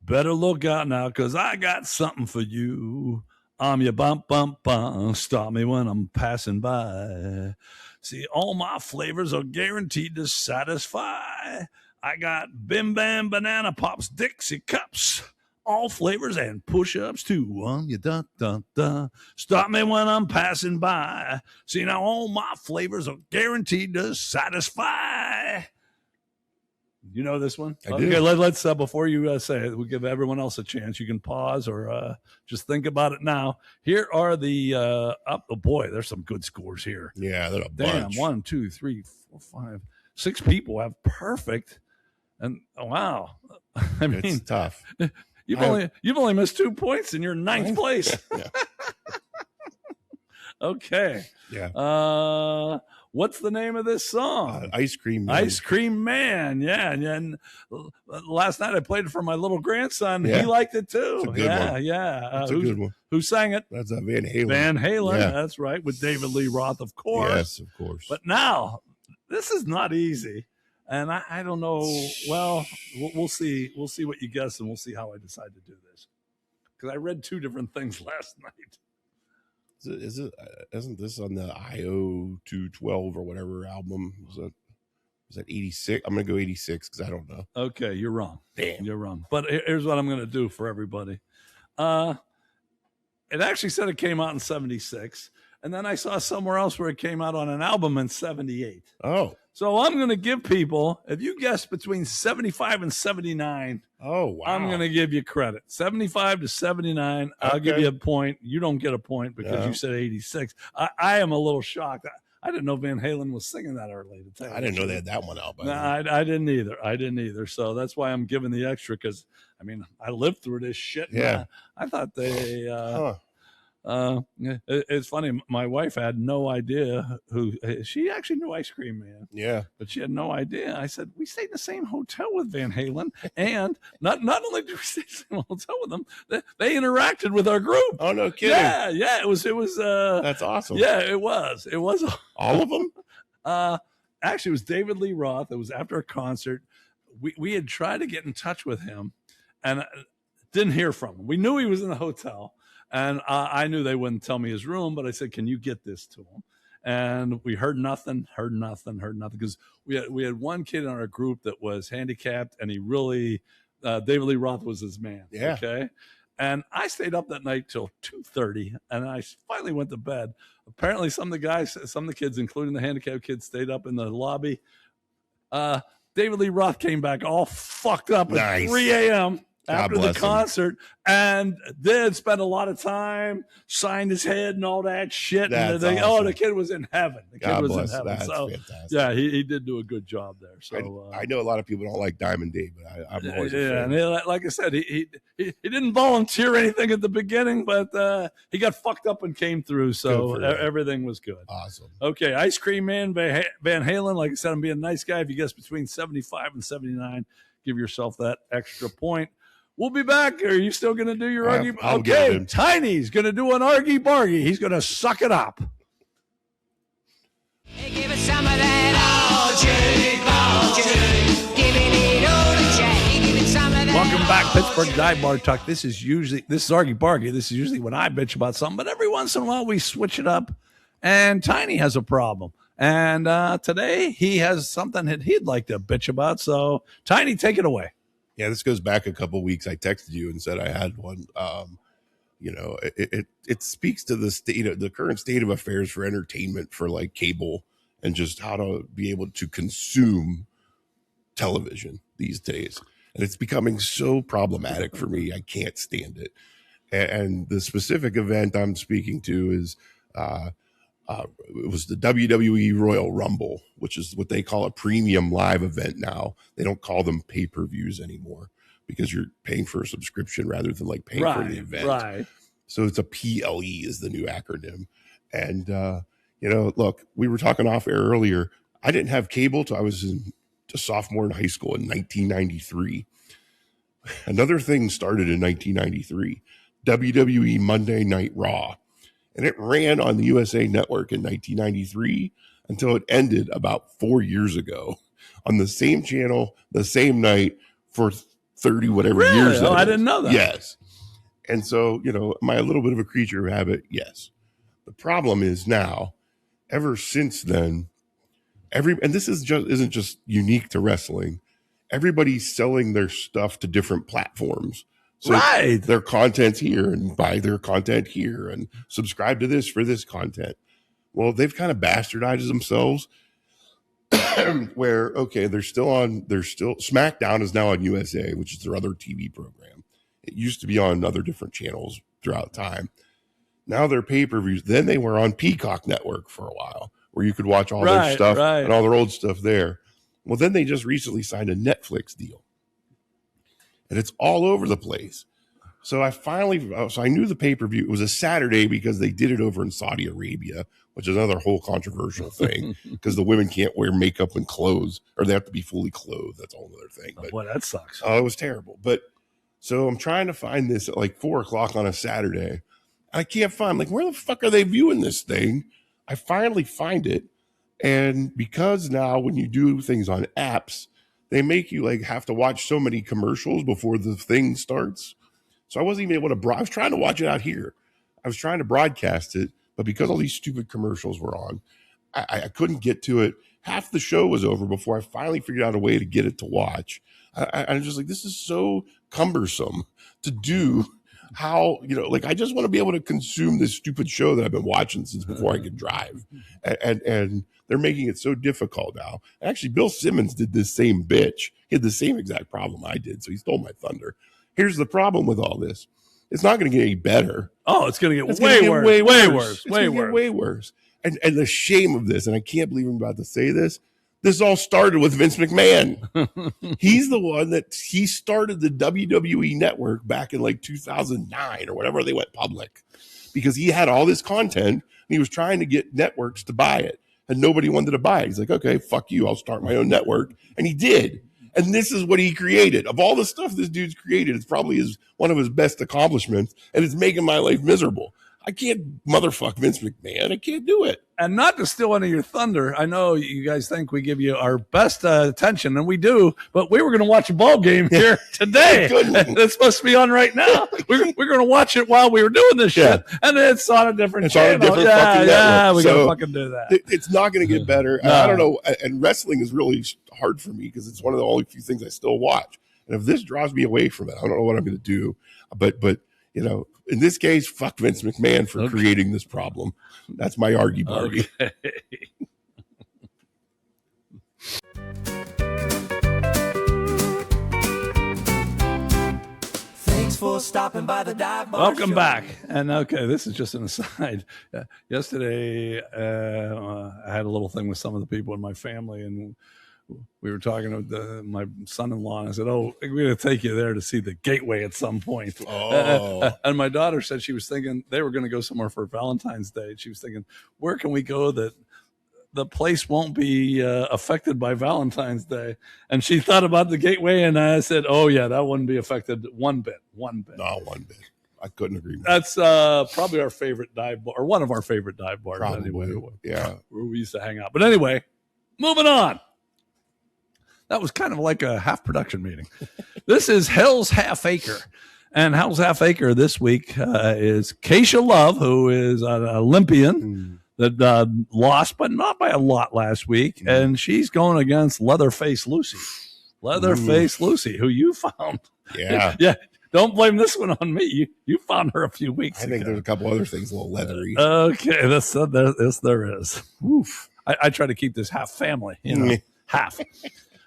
Better look out now, because I got something for you. I'm your bump, bump, bump. Stop me when I'm passing by. See, all my flavors are guaranteed to satisfy. I got Bim Bam Banana Pops Dixie Cups, all flavors and push-ups too. On your da-da-da. Stop me when I'm passing by. See, now all my flavors are guaranteed to satisfy. You know this one? I do. Okay, let's before you say it, we'll give everyone else a chance. You can pause or just think about it now. Here are the oh boy, there's some good scores here. Yeah, they're a Damn, bunch. 1, 2, 3, 4, 5, 6 people have perfect. And wow, I mean, It's tough. you've only missed 2 points and you're in ninth place. Yeah. Okay. Yeah. What's the name of this song? Ice Cream Man. Ice Cream Man. Yeah. And last night I played it for my little grandson. Yeah. He liked it too. It's a good one. Yeah. It's a good one. Who sang it? That's Van Halen. Van Halen. Yeah. That's right. With David Lee Roth, of course. Yes, of course. But now, this is not easy. And I don't know. Well, we'll see. We'll see what you guess, and we'll see how I decide to do this. Because I read 2 different things last night. Isn't this on the IO 212 or whatever album? Was that 86? I'm going to go 86 because I don't know. Okay, you're wrong. Damn. You're wrong. But here's what I'm going to do for everybody. It actually said it came out in 76. And then I saw somewhere else where it came out on an album in 78. Oh. So I'm going to give people, if you guess between 75 and 79, Oh, wow. I'm going to give you credit. 75 to 79, I'll give you a point. You don't get a point because you said 86. I am a little shocked. I didn't know Van Halen was singing that early. I didn't know they had that one out. No, I didn't either. So that's why I'm giving the extra because, I mean, I lived through this shit. Yeah. I thought they it's funny. My wife had no idea who she actually knew Ice Cream Man. Yeah, but she had no idea. I said we stayed in the same hotel with Van Halen, and not only did we stay in the same hotel with them, they interacted with our group. Oh no, kidding! Yeah. It was. That's awesome. Yeah, it was. All of them. Actually, it was David Lee Roth. It was after a concert. We had tried to get in touch with him, and didn't hear from him. We knew he was in the hotel. And I knew they wouldn't tell me his room, but I said, can you get this to him? And we heard nothing, because we had one kid in our group that was handicapped, and he really, David Lee Roth was his man. Yeah. Okay. And I stayed up that night till 2:30, and I finally went to bed. Apparently some of the kids, including the handicapped kids, stayed up in the lobby. David Lee Roth came back all fucked up at 3 a.m. after the concert and did spend a lot of time, signed his head and all that shit. That's and awesome. The kid was in heaven. That's So, fantastic. yeah, he did do a good job there. So I know a lot of people don't like Diamond Dave, but I'm always a fan. And like I said, he didn't volunteer anything at the beginning, but he got fucked up and came through. So everything was good. Awesome. Okay, Ice Cream Man, Van Halen. Like I said, I'm being a nice guy. If you guess between 75 and 79, give yourself that extra point. We'll be back. Are you still going to do your Argy? Okay, Tiny's going to do an Argy Bargy. He's going to suck it up. Hey, give us some of that Argy, giving it all to Jay. Give it some of that. Welcome back, Pittsburgh Dive Bar Talk. This is Argy Bargy. This is usually when I bitch about something, but every once in a while we switch it up, and Tiny has a problem. And today he has something that he'd like to bitch about. So, Tiny, take it away. Yeah, this goes back a couple weeks. I texted you and said I had one. It speaks to the current state of affairs for entertainment for like cable and just how to be able to consume television these days. And it's becoming so problematic for me. I can't stand it. And the specific event I'm speaking to is it was the WWE Royal Rumble, which is what they call a premium live event now. They don't call them pay-per-views anymore because you're paying for a subscription rather than like paying for the event. Right. So it's a PLE is the new acronym. And, look, we were talking off air earlier. I didn't have cable till I was a sophomore in high school in 1993. Another thing started in 1993, WWE Monday Night Raw. And it ran on the USA Network in 1993 until it ended about 4 years ago on the same channel, the same night for 30 whatever years. Oh, I didn't know that. Yes. And so, am I a little bit of a creature of habit? Yes. The problem is now, ever since then, and this isn't just unique to wrestling. Everybody's selling their stuff to different platforms. So their content's here and buy their content here and subscribe to this for this content. Well, they've kind of bastardized themselves where, okay, they're still SmackDown is now on USA, which is their other TV program. It used to be on other different channels throughout time. Now they're pay-per-views. Then they were on Peacock Network for a while where you could watch all their stuff and all their old stuff there. Well, then they just recently signed a Netflix deal. And it's all over the place. So I knew the pay-per-view. It was a Saturday because they did it over in Saudi Arabia, which is another whole controversial thing because the women can't wear makeup and clothes, or they have to be fully clothed. That's a whole other thing. But, boy, that sucks. Oh, it was terrible. But so I'm trying to find this at like 4:00 on a Saturday. I can't find, like, where the fuck are they viewing this thing? I finally find it. And because now when you do things on apps, they make you like have to watch so many commercials before the thing starts. So I wasn't even able to, I was trying to watch it out here. I was trying to broadcast it, but because all these stupid commercials were on, I couldn't get to it. Half the show was over before I finally figured out a way to get it to watch. I'm just like, this is so cumbersome to do. How, I just want to be able to consume this stupid show that I've been watching since before I could drive. And they're making it so difficult now. Actually, Bill Simmons did this same bitch. He had the same exact problem I did, so he stole my thunder. Here's the problem with all this. It's not going to get any better. Oh, it's going to get way worse. Way worse. And the shame of this, and I can't believe I'm about to say this, this all started with Vince McMahon. He's the one he started the WWE network back in like 2009 or whatever they went public because he had all this content and he was trying to get networks to buy it and nobody wanted to buy it. He's like, okay, fuck you. I'll start my own network. And he did. And this is what he created. Of all the stuff this dude's created, it's probably one of his best accomplishments and it's making my life miserable. I can't motherfuck Vince McMahon. I can't do it. And not to steal any of your thunder, I know you guys think we give you our best attention, and we do, but we were going to watch a ball game here today. It's supposed to be on right now. We're going to watch it while we were doing this shit, and it's on a different channel. On a different fucking network. We got to fucking do that. It's not going to get better. No. I don't know, and wrestling is really hard for me because it's one of the only few things I still watch. And if this draws me away from it, I don't know what I'm going to do. But in this case, fuck Vince McMahon for creating this problem. That's my Argy Bargy. Okay. Thanks for stopping by the Dive Bar Welcome Show. back. And okay, this is just an aside. Yesterday, I had a little thing with some of the people in my family, and we were talking with my son-in-law, and I said, we're going to take you there to see the Gateway at some point. Oh. And my daughter said she was thinking they were going to go somewhere for Valentine's Day. She was thinking, where can we go that the place won't be affected by Valentine's Day? And she thought about the Gateway, and I said, oh, yeah, that wouldn't be affected one bit. No, one bit. I couldn't agree more. That's probably our favorite dive bar, or one of our favorite dive bars. Probably, anyway. yeah. Where we used to hang out. But anyway, moving on. That was kind of like a half production meeting. This is Hell's Half Acre. And Hell's Half Acre this week is Kaysha Love, who is an Olympian that lost, but not by a lot last week. And she's going against Leatherface Lucy. Leatherface Lucy, who you found. Yeah. Yeah. Don't blame this one on me. You found her a few weeks ago. I think there's a couple other things a little leathery. Okay, this there is. Oof. I try to keep this half family, half.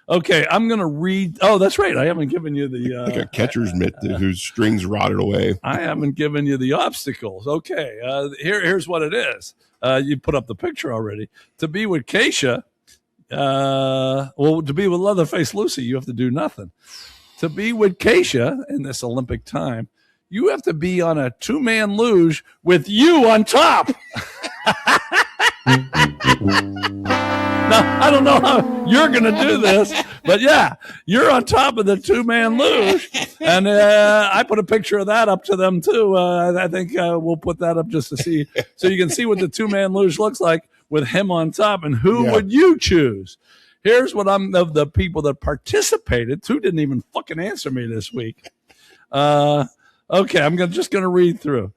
Okay, I'm gonna read. Oh, that's right. I haven't given you the like a catcher's mitt whose strings rotted away. I haven't given you the obstacles. Okay, here's what it is. You put up the picture already. To be with Kaysha, to be with Leatherface Lucy, you have to do nothing. To be with Kaysha in this Olympic time, you have to be on a 2-man luge with you on top. Now, I don't know how you're going to do this, but yeah, you're on top of the 2-man luge. And I put a picture of that up to them too. I think we'll put that up just to see, so you can see what the 2-man luge looks like with him on top. And who would you choose? Here's what of the people that participated. 2 didn't even fucking answer me this week. Okay, I'm just going to read through.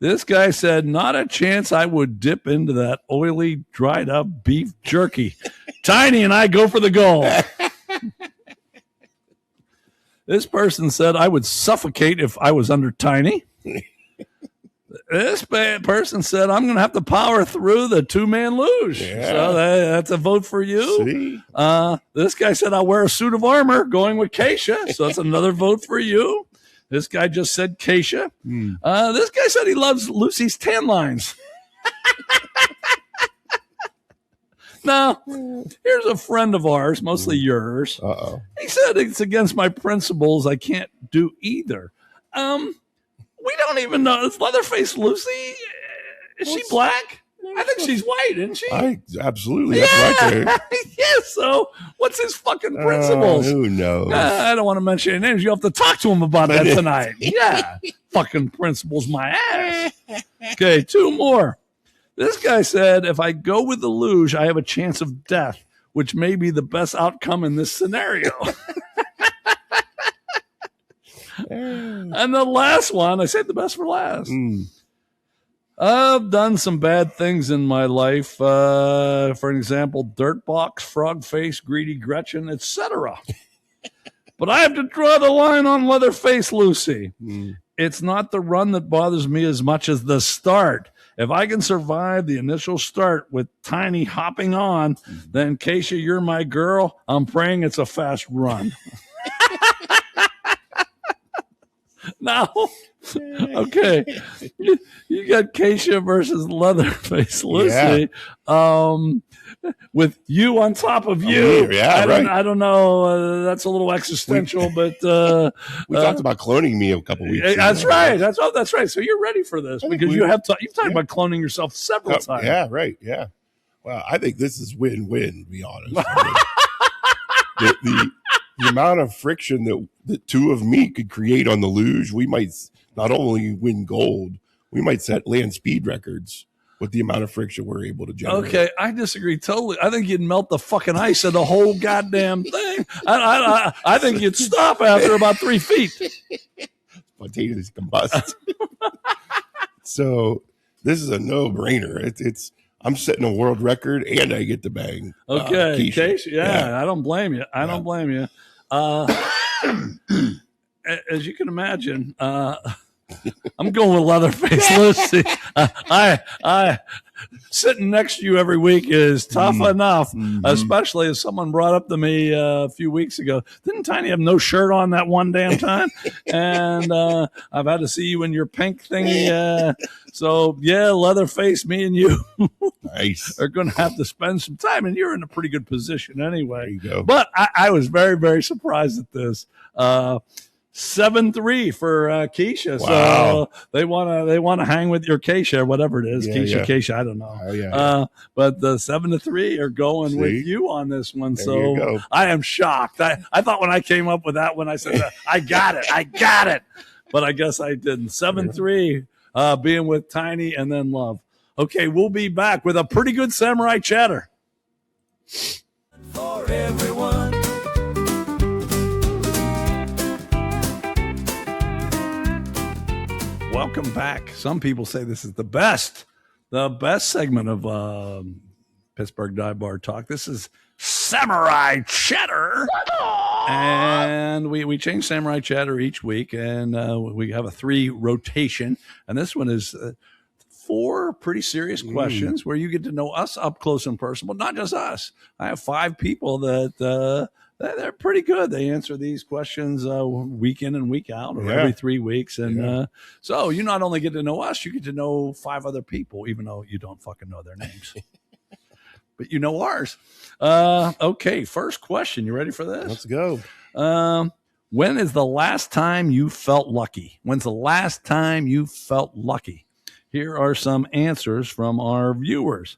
This guy said, not a chance I would dip into that oily, dried up beef jerky. Tiny and I go for the goal. This person said, I would suffocate if I was under Tiny. This person said, I'm going to have to power through the 2-man luge. Yeah. So that's a vote for you. See? This guy said, I'll wear a suit of armor going with Kaysha. So that's another vote for you. This guy just said Kaysha. This guy said he loves Lucy's tan lines. Now, here's a friend of ours, mostly yours. Uh-oh. He said it's against my principles. I can't do either. We don't even know. Is Leatherface Lucy? Is she black? I think she's white, isn't she? Absolutely. That's right there. Yeah, so what's his fucking principles? Who knows? I don't want to mention any names. You'll have to talk to him about that tonight. Yeah. Fucking principles, my ass. Okay, 2 more. This guy said, if I go with the luge, I have a chance of death, which may be the best outcome in this scenario. And the last one, I saved the best for last. I've done some bad things in my life. For example, Dirtbox, Frogface, Greedy Gretchen, etc. But I have to draw the line on Leatherface Lucy. It's not the run that bothers me as much as the start. If I can survive the initial start with Tiny hopping on, then Kaysha, you're my girl. I'm praying it's a fast run. Now, okay, you got Kaysha versus Leatherface Lucy, with you on top of you. I don't know. That's a little existential, but we talked about cloning me a couple weeks ago. That's right. That's right. So you're ready for this because you've talked about cloning yourself several times. Yeah, right. Yeah. Well, I think this is win-win, to be honest. The amount of friction that 2 of me could create on the luge, we might not only win gold, we might land speed records with the amount of friction we're able to generate. Okay, I disagree totally. I think you'd melt the fucking ice of the whole goddamn thing. I think you'd stop after about 3 feet. Spontaneous combust. So this is a no-brainer. I'm setting a world record, and I get to bang. Okay, Kaysha. Yeah, I don't blame you. I don't blame you. As you can imagine, I'm going with Leatherface Lucy. I sitting next to you every week is tough enough, especially as someone brought up to me a few weeks ago. Didn't Tiny have no shirt on that one damn time? And I've had to see you in your pink thingy. So, yeah, Leatherface, me and you are going to have to spend some time. And you're in a pretty good position anyway. There you go. But I was very, very surprised at this. 7-3 for Kaysha. Wow. So they want to hang with your Kaysha, whatever it is. Kaysha, I don't know. But the 7-3 are going with you on this one. There so I am shocked. I thought when I came up with that one, I said, I got it. But I guess I didn't. 7-3 being with Tiny and then Love. Okay, we'll be back with a pretty good samurai chatter. For everyone. Welcome back. Some people say this is the best segment of Pittsburgh Dive Bar Talk. This is Samurai Chatter. And we change Samurai Chatter each week, and we have a 3 rotation. And this one is 4 pretty serious questions where you get to know us up close and personal, but not just us. I have 5 people that they're pretty good. They answer these questions week in and week out, or every 3 weeks. And so you not only get to know us, you get to know 5 other people, even though you don't fucking know their names. But you know ours. Okay, first question. You ready for this? Let's go. When is the last time you felt lucky? When's the last time you felt lucky? Here are some answers from our viewers.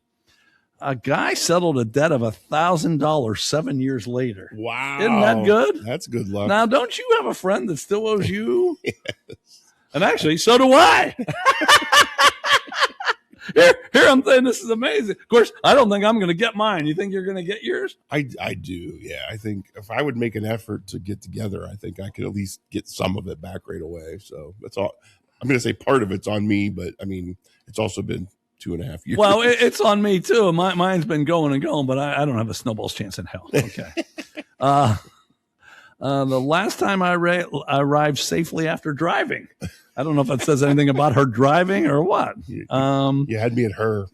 A guy settled a debt of $1,000 7 years later. Wow. Isn't that good? That's good luck. Now, don't you have a friend that still owes you? Yes. And actually, so do I. Here I'm saying this is amazing. Of course, I don't think I'm going to get mine. You think you're going to get yours? I do, yeah. I think if I would make an effort to get together, I think I could at least get some of it back right away. So that's all. I'm going to say part of it's on me, but I mean, it's also been 2.5 years. Well, it's on me too. Mine's been going and going, but I don't have a snowball's chance in hell. Okay. The last time I arrived safely after driving. I don't know if that says anything about her driving or what. You had me at her.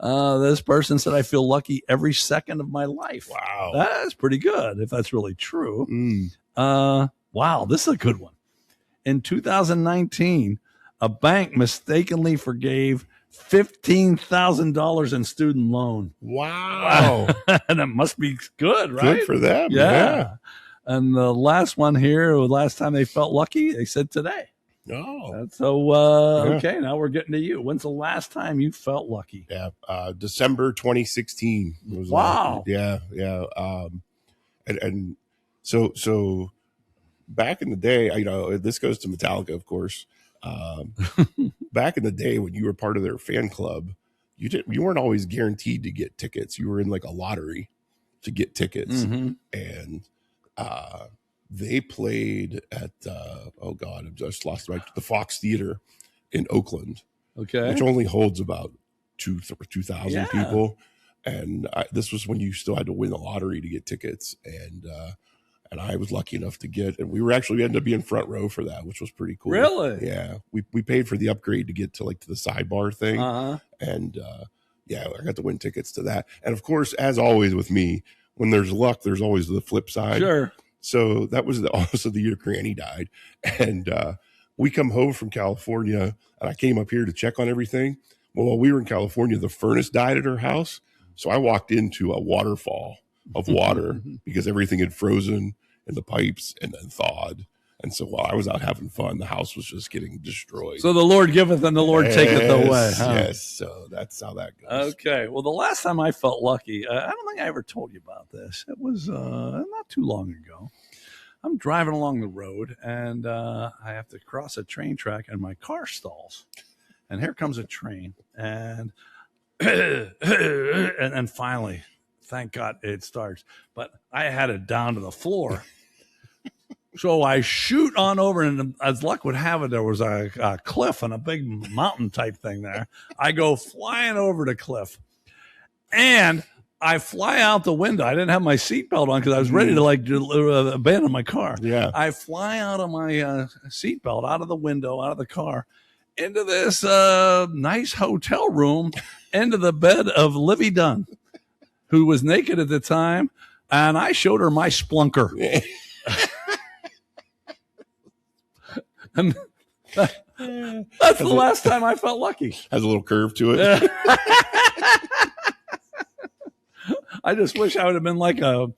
This person said, I feel lucky every second of my life. Wow. That's pretty good, if that's really true. Wow, this is a good one. In 2019, a bank mistakenly forgave $15,000 in student loan. Wow. And it must be good, right? Good for them. Yeah. And the last one here, the last time they felt lucky, they said today. Oh. So, okay, now we're getting to you. When's the last time you felt lucky? Yeah. December 2016. Was wow. Yeah. And so back in the day, this goes to Metallica, of course. Back in the day when you were part of their fan club, you weren't always guaranteed to get tickets. You were in like a lottery to get tickets. And they played at I just lost the Fox Theater in Oakland, which only holds about 2,000 people. And this was when you still had to win the lottery to get tickets, and I was lucky enough to get, and we ended up being front row for that, which was pretty cool. Really? Yeah, we paid for the upgrade to get to the sidebar thing, and I got to win tickets to that. And of course, as always with me, when there's luck, there's always the flip side. Sure. So that was also the year Granny died. And we come home from California, and I came up here to check on everything. Well, while we were in California, the furnace died at her house. So I walked into a waterfall of water because everything had frozen in the pipes and then thawed. And so while I was out having fun, the house was just getting destroyed. So the Lord giveth and the Lord taketh away. Huh? Yes. So that's how that goes. Okay. Well, the last time I felt lucky, I don't think I ever told you about this. It was not too long ago. I'm driving along the road, and I have to cross a train track, and my car stalls. And here comes a train, and and finally, thank God, it starts. But I had it down to the floor. So I shoot on over, and as luck would have it, there was a cliff and a big mountain type thing there. I go flying over the cliff, and I fly out the window. I didn't have my seatbelt on because I was ready to abandon my car. Yeah. I fly out of my seatbelt, out of the window, out of the car, into this nice hotel room, into the bed of Livy Dunn, who was naked at the time, and I showed her my splunker. And that's the last time I felt lucky. Has a little curve to it. I just wish I would have been like a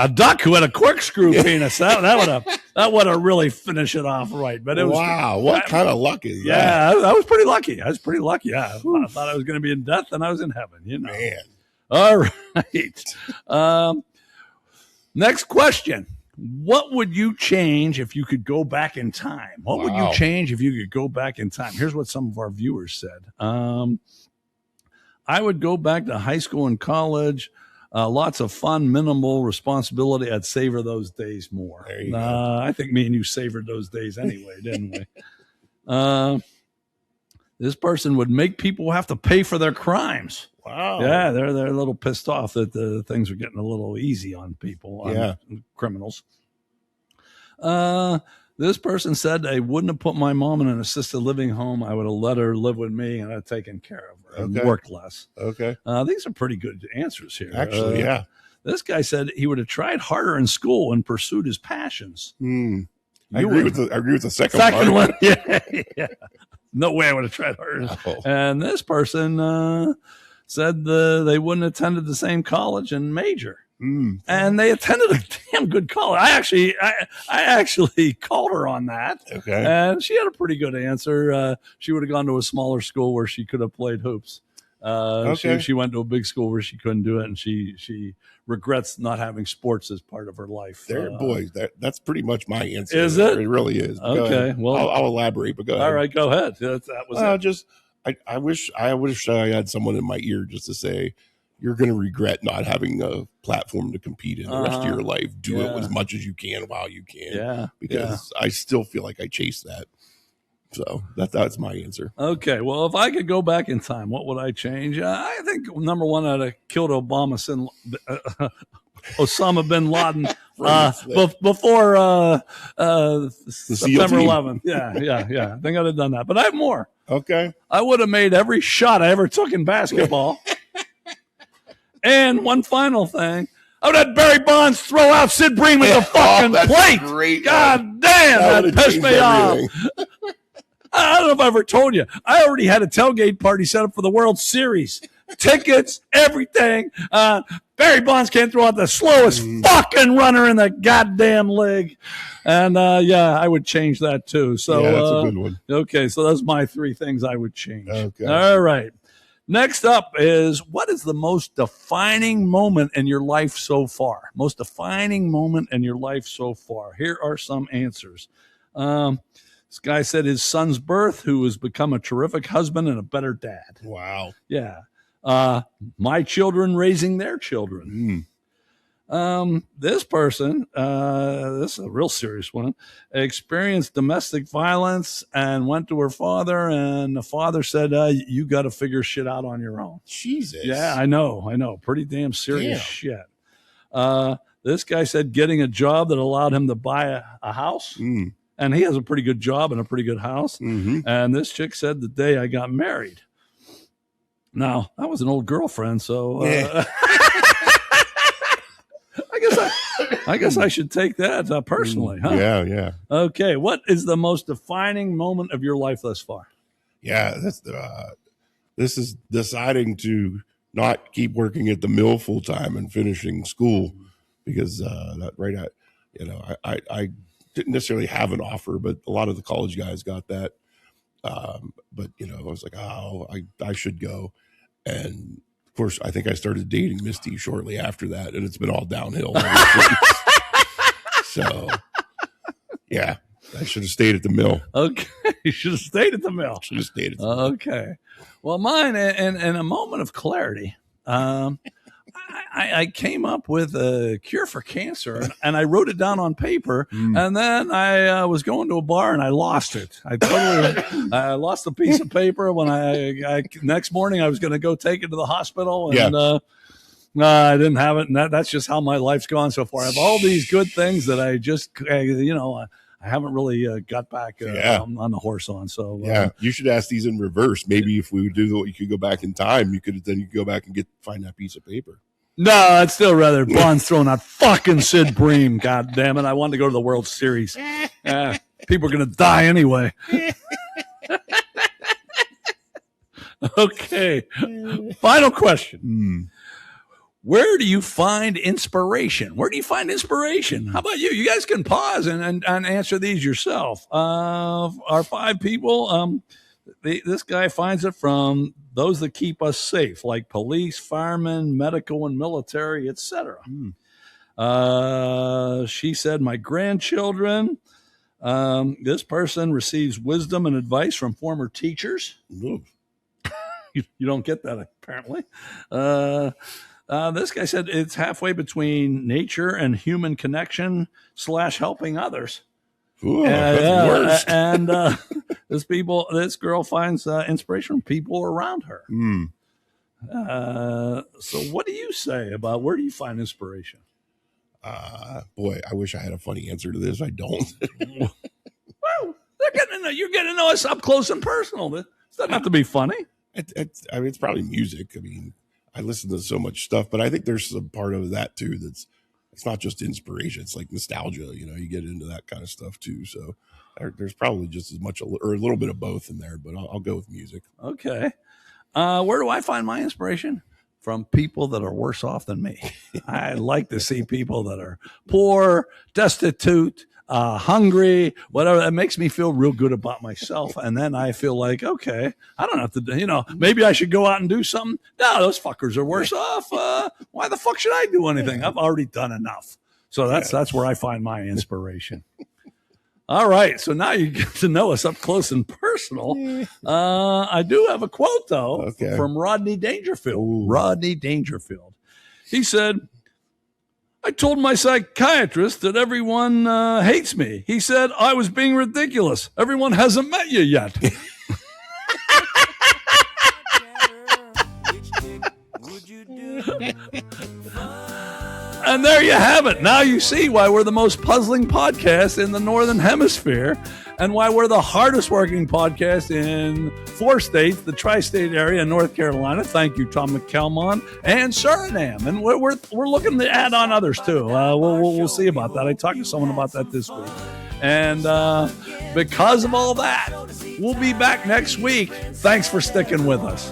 duck who had a corkscrew penis. That would have really finished it off right. But it was what kind of luck is that? Yeah, I was pretty lucky. I thought I was going to be in death, and I was in heaven. Man. All right. Next question. What would you change if you could go back in time? What would you change if you could go back in time? Here's what some of our viewers said. I would go back to high school and college. Lots of fun, minimal responsibility. I'd savor those days more. There you go. I think me and you savored those days anyway, didn't we? This person would make people have to pay for their crimes. Wow. Yeah, they're a little pissed off that the things are getting a little easy on people, on criminals. This person said I wouldn't have put my mom in an assisted living home. I would have let her live with me and I'd taken care of her and worked less. Okay. These are pretty good answers here. Actually, yeah. This guy said he would have tried harder in school and pursued his passions. I agree with the second one. Yeah. No way I would have tried harder. No. And this person said they wouldn't have attended the same college and major. And they attended a damn good college. I actually called her on that. Okay. And she had a pretty good answer. She would have gone to a smaller school where she could have played hoops. She went to a big school where she couldn't do it, and she regrets not having sports as part of her life. That's pretty much my answer. Is it? It really is. Okay. Well, I'll elaborate, but go ahead. All right, go ahead. That was it. I wish I had someone in my ear just to say, you're going to regret not having a platform to compete in the rest of your life. Do it as much as you can while you can. Yeah. Because I still feel like I chase that. So that's my answer. Okay. Well, if I could go back in time, what would I change? I think number one, I'd have killed Osama bin Laden before September 11th. Yeah. I think I'd have done that. But I have more. Okay. I would have made every shot I ever took in basketball. And one final thing, I would have Barry Bonds throw out Sid Bream with the fucking plate. Great. God damn, that pissed me off. I don't know if I ever told you. I already had a tailgate party set up for the World Series. Tickets, everything. Barry Bonds can't throw out the slowest fucking runner in the goddamn league. And I would change that too. So that's a good one. Okay, so those are my three things I would change. Okay. All right. Next up is, what is the most defining moment in your life so far? Most defining moment in your life so far. Here are some answers. This guy said his son's birth, who has become a terrific husband and a better dad. Wow. Yeah. My children raising their children. This person, this is a real serious one, experienced domestic violence and went to her father, and the father said, you got to figure shit out on your own. Jesus. Yeah, I know. Pretty damn serious shit. This guy said getting a job that allowed him to buy a house. And he has a pretty good job and a pretty good house. And this chick said the day I got married. Now, that was an old girlfriend, so I guess I should take that personally, huh? Yeah. Okay, what is the most defining moment of your life thus far? Yeah, this is deciding to not keep working at the mill full time and finishing school, because I didn't necessarily have an offer, but a lot of the college guys got that. But I was like, I should go. And of course, I think I started dating Misty shortly after that, and it's been all downhill ever since. So, yeah, I should have stayed at the mill. Okay, you should have stayed at the mill. Should have stayed at the mill. Okay. Well, mine, in a moment of clarity, I came up with a cure for cancer, and I wrote it down on paper, and then I was going to a bar and I lost it. I lost a piece of paper when I next morning I was going to go take it to the hospital, and I didn't have it, and that's just how my life's gone so far. I have all these good things that I just, I haven't really got back on the horse on. So you should ask these in reverse. Maybe if we would do that, you could go back in time. You could go back and find that piece of paper. No, I'd still rather Bonds throwing out fucking Sid Bream. God damn it! I wanted to go to the World Series. People are gonna die anyway. Okay. Final question. Where do you find inspiration? How about you? You guys can pause and answer these yourself. Our five people, this guy finds it from those that keep us safe, like police, firemen, medical and military, etc. She said, my grandchildren. This person receives wisdom and advice from former teachers. You don't get that, apparently. This guy said it's halfway between nature and human connection / helping others. Ooh, that's worse. And This girl finds inspiration from people around her. So what do you say about where do you find inspiration? Boy, I wish I had a funny answer to this. I don't. Well, you're getting to know us up close and personal. It doesn't have to be funny. It's probably music. I mean, I listen to so much stuff, but I think there's some part of that too it's not just inspiration. It's like nostalgia. You get into that kind of stuff too. So there's probably just as much or a little bit of both in there, but I'll go with music. Okay. Where do I find my inspiration? From people that are worse off than me. I like to see people that are poor, destitute, hungry, whatever. That makes me feel real good about myself. And then I feel like, okay, I don't have to, maybe I should go out and do something. No, those fuckers are worse off. Why the fuck should I do anything? I've already done enough. So that's where I find my inspiration. All right. So now you get to know us up close and personal. I do have a quote, though, from Rodney Dangerfield. Ooh. Rodney Dangerfield. He said, I told my psychiatrist that everyone hates me. He said I was being ridiculous. Everyone hasn't met you yet. And there you have it. Now you see why we're the most puzzling podcast in the Northern Hemisphere and why we're the hardest working podcast in 4 states, the tri-state area in North Carolina. Thank you, Tom McKelmon, and Suriname. And we're looking to add on others, too. We'll see about that. I talked to someone about that this week. And because of all that, we'll be back next week. Thanks for sticking with us.